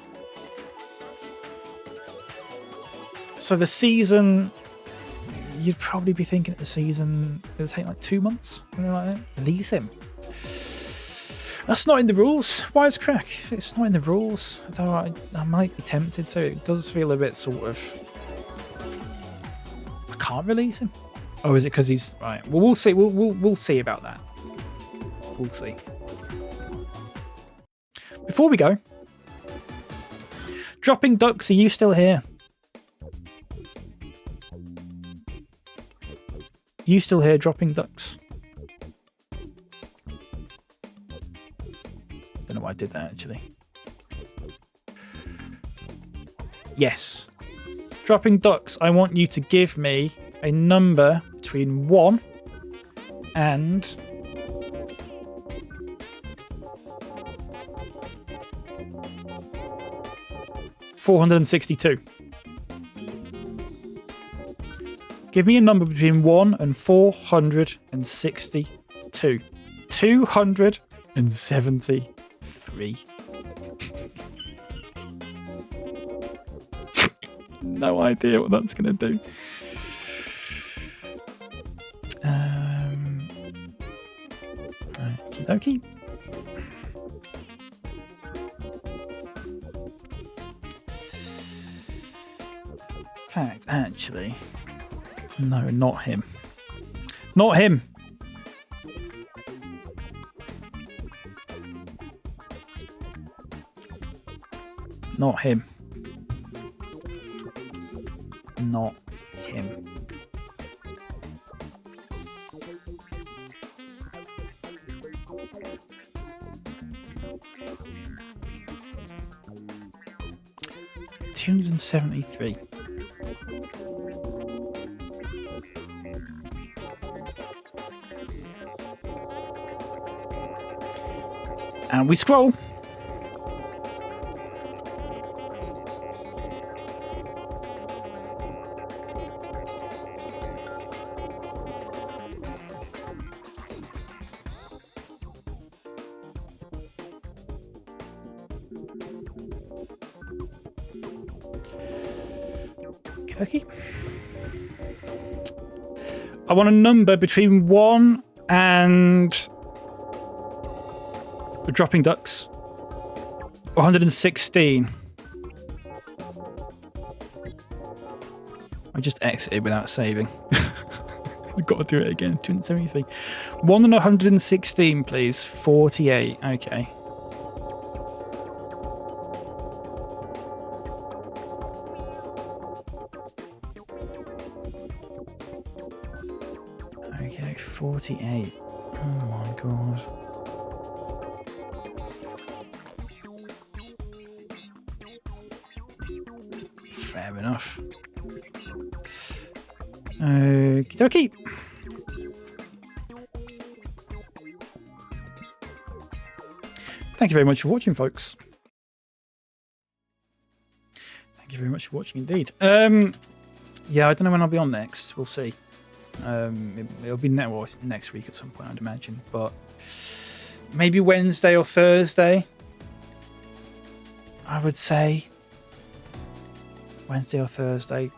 So the season, you'd probably be thinking the season it'll take like 2 months, something like that. Release him. That's not in the rules. Wisecrack. It's not in the rules. Though I might be tempted to. It does feel a bit sort of. I can't release him. Oh, is it because he's right? Well, we'll see. We'll see about that. We'll see. Before we go, dropping ducks. Are you still here? You still here? Dropping ducks. Don't know why I did that actually. Yes. Dropping ducks, I want you to give me a number between 1 and 462. Give me a number between 1 and 462. 273. No idea what that's going to do. Okie dokie. In fact, actually, no, not him. Not him. Not him. Not him. $273. And we scroll. Okay. I want a number between 1 and dropping ducks. 116. I just exited without saving. I've got to do it again. 273. 1 and 116, please. 48. Okay. Okay, 48. Oh my god. Fair enough. Okie dokie. Thank you very much for watching, folks. Thank you very much for watching indeed. Yeah, I don't know when I'll be on next. We'll see. It'll be next week at some point, I'd imagine. But maybe Wednesday or Thursday. I would say Wednesday or Thursday.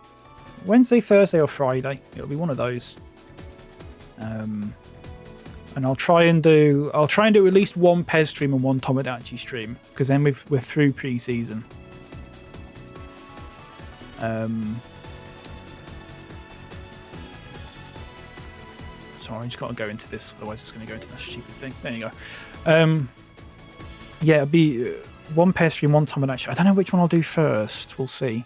Wednesday, Thursday, or Friday. It'll be one of those. And I'll try and do at least one Pez stream and one Tomodachi stream, because then we're through pre-season. Sorry, I just got to go into this, otherwise it's going to go into that stupid thing. There you go. Yeah, it'll be one Pez stream, one Tomodachi. I don't know which one I'll do first. We'll see.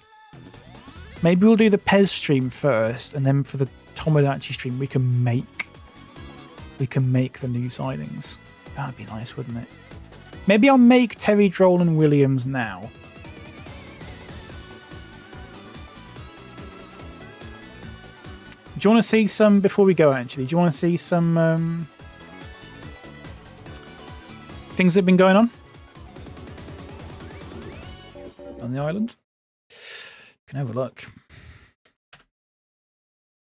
Maybe we'll do the Pez stream first, and then for the Tomodachi stream, we can make the new signings. That'd be nice, wouldn't it? Maybe I'll make Terry, Droll, and Williams now. Do you want to see some before we go? Actually, do you want to see some things that have been going on the island? Can have a look.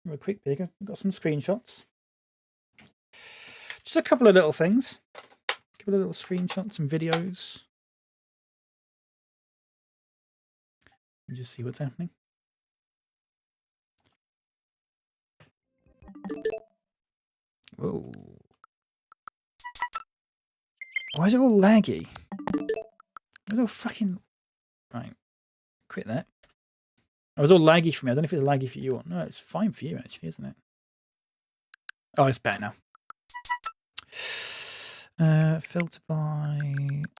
Have a quick peek. I've got some screenshots. Just a couple of little things Give it a little screenshot, some videos. And just see what's happening. Whoa. Why is it all laggy? It's all fucking... Right. Quit that. It was all laggy for me. I don't know if it's laggy for you or... No, it's fine for you, actually, isn't it? Oh, it's better now. Filter by...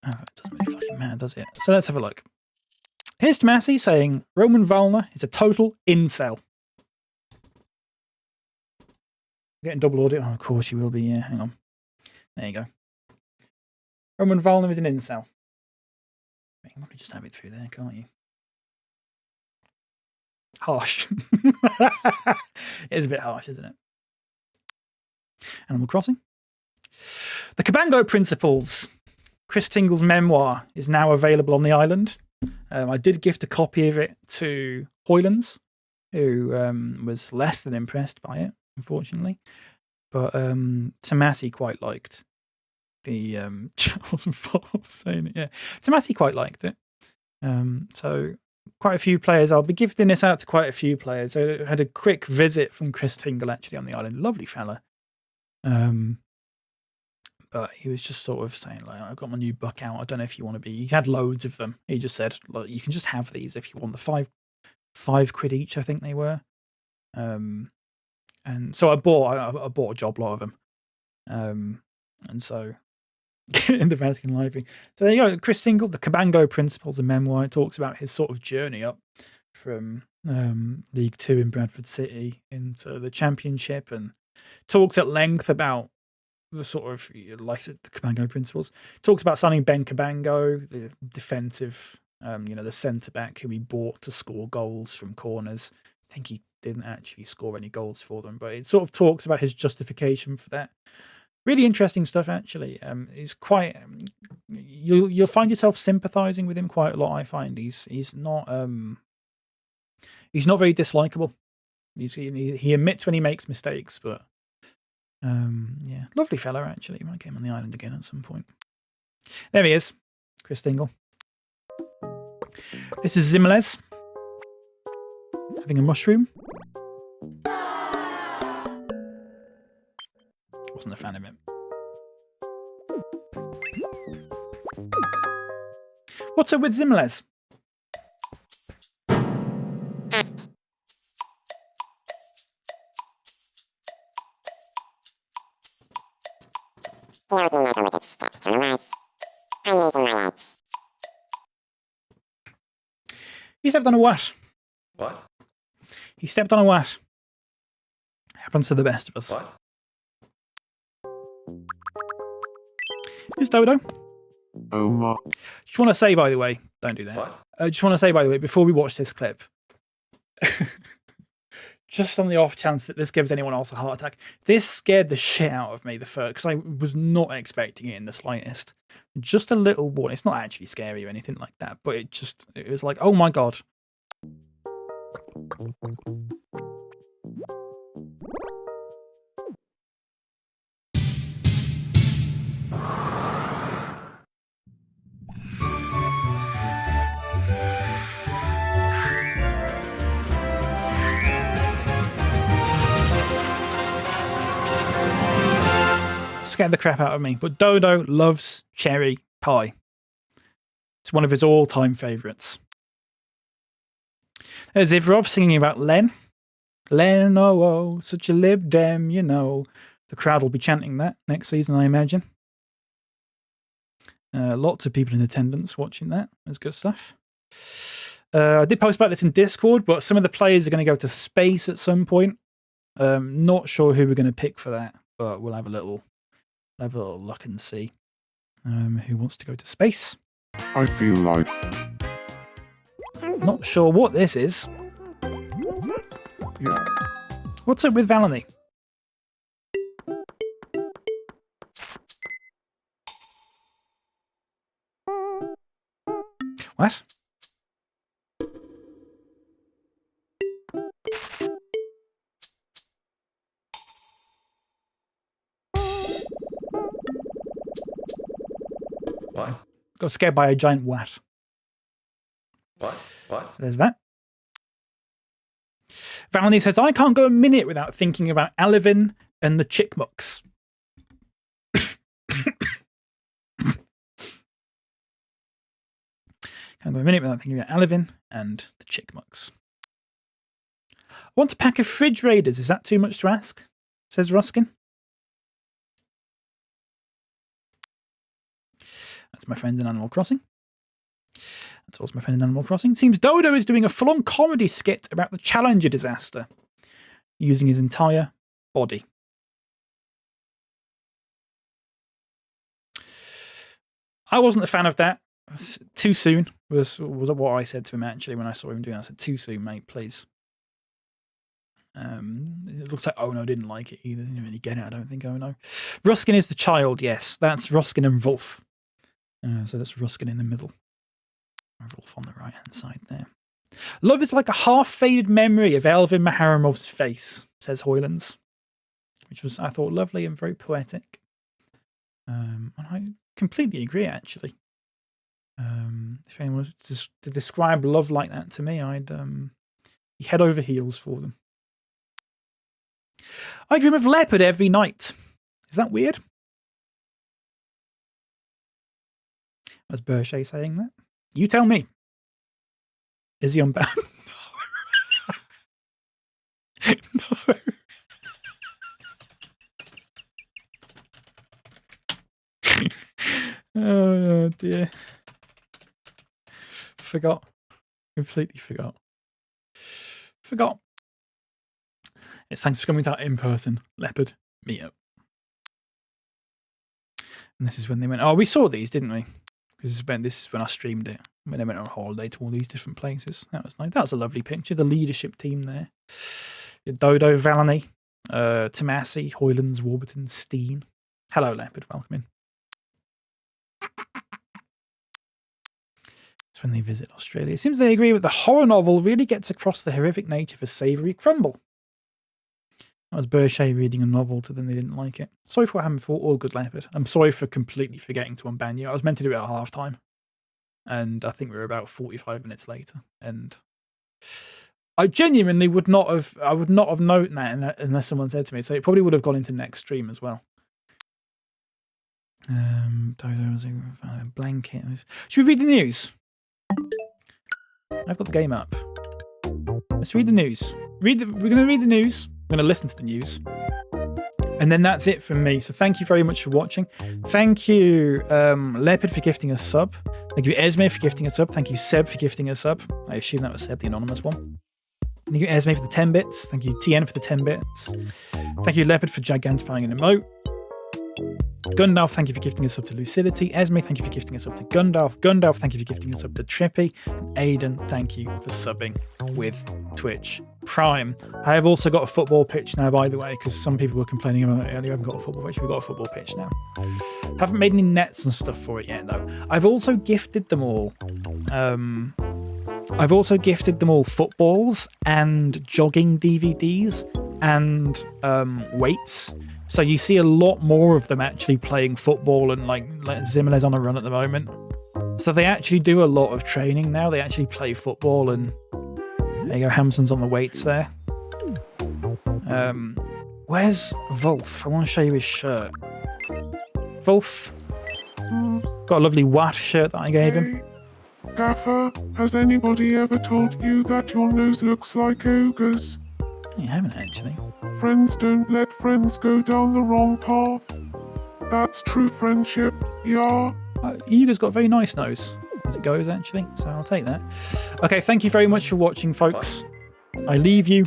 Oh, it doesn't really fucking matter, does it? So let's have a look. Here's Tomasi saying, Roman Valner is a total incel. Getting double audit. Oh, of course you will be. Yeah, hang on. There you go. Roman Valner is an incel. You can probably just have it through there, can't you? Harsh. It is a bit harsh, isn't it? Animal Crossing. The Cabango Principles. Chris Tingle's memoir is now available on the island. I did gift a copy of it to Hoylands, who was less than impressed by it, unfortunately. But Tomasi quite liked the Charles and Fox saying it. Yeah, Tomasi quite liked it. So quite a few players. I'll be gifting this out to quite a few players. I had a quick visit from Chris Tingle actually on the island. Lovely fella. But he was just sort of saying, like, I've got my new book out. I don't know if you want to be. He had loads of them. He just said, look, you can just have these if you want. The five quid each, I think they were. And so I bought a job lot of them. And so in the Vatican Library. So there you go. Chris Tingle, The Cabango Principles, a memoir. It talks about his sort of journey up from League Two in Bradford City into the Championship, and talks at length about the sort of, like I said, the Cabango Principles. Talks about signing Ben Cabango, the defensive, the centre back who he bought to score goals from corners. I think he didn't actually score any goals for them, but it sort of talks about his justification for that. Really interesting stuff, actually. He's quite. You'll find yourself sympathising with him quite a lot. I find he's not very dislikable. He admits when he makes mistakes, but yeah, lovely fella actually. He might get him on the island again at some point. There he is, Chris Dingle. This is Zimles having a mushroom. Wasn't a fan of it. What's up with Zimles? He stepped on a what? What? He stepped on a what? Happens to the best of us. What? Who's Dodo? Oh my. Just want to say, by the way, don't do that. What? I just want to say, by the way, before we watch this clip, just on the off chance that this gives anyone else a heart attack, this scared the shit out of me the first, because I was not expecting it in the slightest. Just a little warning. It's not actually scary or anything like that, but it was like, oh my god. Scared the crap out of me, but Dodo loves cherry pie. It's one of his all-time favourites. There's Ivrov singing about Len. Len, oh, oh, such a Lib Dem, you know. The crowd will be chanting that next season, I imagine. Lots of people in attendance watching that. That's good stuff. I did post about this in Discord, but some of the players are going to go to space at some point. Not sure who we're going to pick for that, but we'll have a little look and see who wants to go to space. I feel like. Not sure what this is. Yeah. What's up with Valony? What? Got scared by a giant wat. What? So there's that. Valny says, I can't go a minute without thinking about Alvin and the Chickmucks. Can't go a minute without thinking about Alvin and the Chickmucks. I want a pack of Fridge Raiders. Is that too much to ask? Says Ruskin. That's my friend in Animal Crossing. That's also my friend in Animal Crossing. Seems Dodo is doing a full-on comedy skit about the Challenger disaster, using his entire body. I wasn't a fan of that. Too soon was what I said to him actually when I saw him doing that. I said, too soon, mate, please. It looks like Ono didn't like it either. Didn't really get it, I don't think, Ono. Ruskin is the child, yes. That's Ruskin and Wolf. So that's Ruskin in the middle. And Wolf on the right-hand side there. Love is like a half-faded memory of Elvin Maharamov's face, says Hoylands. Which was, I thought, lovely and very poetic. And I completely agree, actually. If anyone was to describe love like that to me, I'd be head over heels for them. I dream of leopard every night. Is that weird? Was Berchet saying that? You tell me. Is he on bound? No. Oh dear. Forgot. Completely forgot. It's thanks for coming to our in-person Leopard meetup. And this is when they went, oh, we saw these, didn't we? Because this is when I streamed it. When they went on holiday to all these different places. That was nice. That was a lovely picture. The leadership team there. Dodo, Valany, Tomasi, Hoylands, Warburton, Steen. Hello, Leopard. Welcome in. It's when they visit Australia. It seems they agree that the horror novel really gets across the horrific nature of a savoury crumble. That was Berchet reading a novel to them. They didn't like it. Sorry for what happened before. All good, Leopard. I'm sorry for completely forgetting to unban you. I was meant to do it at half-time. And I think we were about 45 minutes later. And I genuinely would not have known that unless someone said to me. So it probably would have gone into next stream as well. Dodo was a blanket. Should we read the news? I've got the game up. Let's read the news. We're going to read the news. We're going to listen to the news. And then that's it from me. So thank you very much for watching. Thank you, Leopard, for gifting a sub. Thank you, Esme, for gifting a sub. Thank you, Seb, for gifting a sub. I assume that was Seb, the anonymous one. Thank you, Esme, for the 10 bits. Thank you, TN, for the 10 bits. Thank you, Leopard, for gigantifying an emote. Gundalf, thank you for gifting us up to Lucidity. Esme, thank you for gifting us up to Gundalf. Gundalf, thank you for gifting us up to Trippy. And Aiden, thank you for subbing with Twitch Prime. I have also got a football pitch now, by the way, because some people were complaining about it earlier. I haven't got a football pitch. We've got a football pitch now. Haven't made any nets and stuff for it yet, though. I've also gifted them all. Footballs and jogging DVDs and weights. So you see a lot more of them actually playing football, and like Zimmerle's on a run at the moment. So they actually do a lot of training now. They actually play football, and there you go, Hamson's on the weights there. Where's Wolf? I want to show you his shirt. Wolf. Got a lovely Watt shirt that I gave him. Gaffer, has anybody ever told you that your nose looks like ogres? You haven't actually. Friends don't let friends go down the wrong path. That's true friendship, yeah. You guys got a very nice nose as it goes, actually, so I'll take that. Okay, thank you very much for watching, folks. I leave you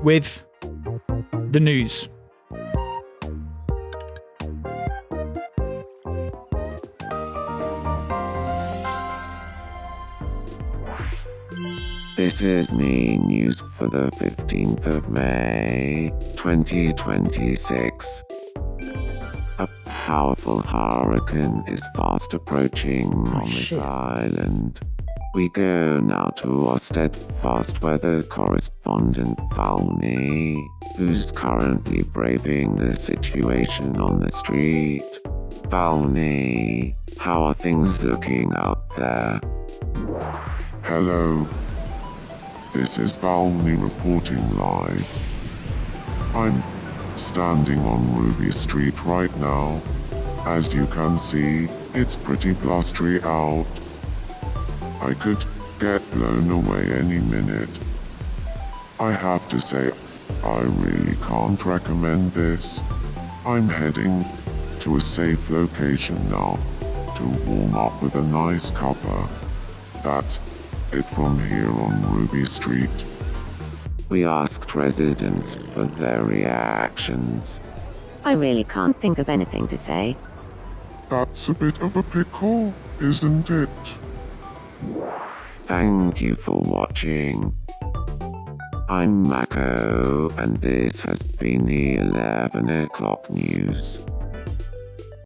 with the news. This is main news for the 15th of May, 2026. A powerful hurricane is fast approaching on this island. We go now to our steadfast weather correspondent Valny, who's currently braving the situation on the street. Valny. How are things looking out there? Hello. This is Valmy reporting live. I'm standing on Ruby Street right now. As you can see, it's pretty blustery out. I could get blown away any minute. I have to say, I really can't recommend this. I'm heading to a safe location now to warm up with a nice cuppa. That's it from here on Ruby Street. We asked residents for their reactions. I really can't think of anything to say. That's a bit of a pickle, isn't it? Thank you for watching. I'm Mako, and this has been the 11 o'clock news.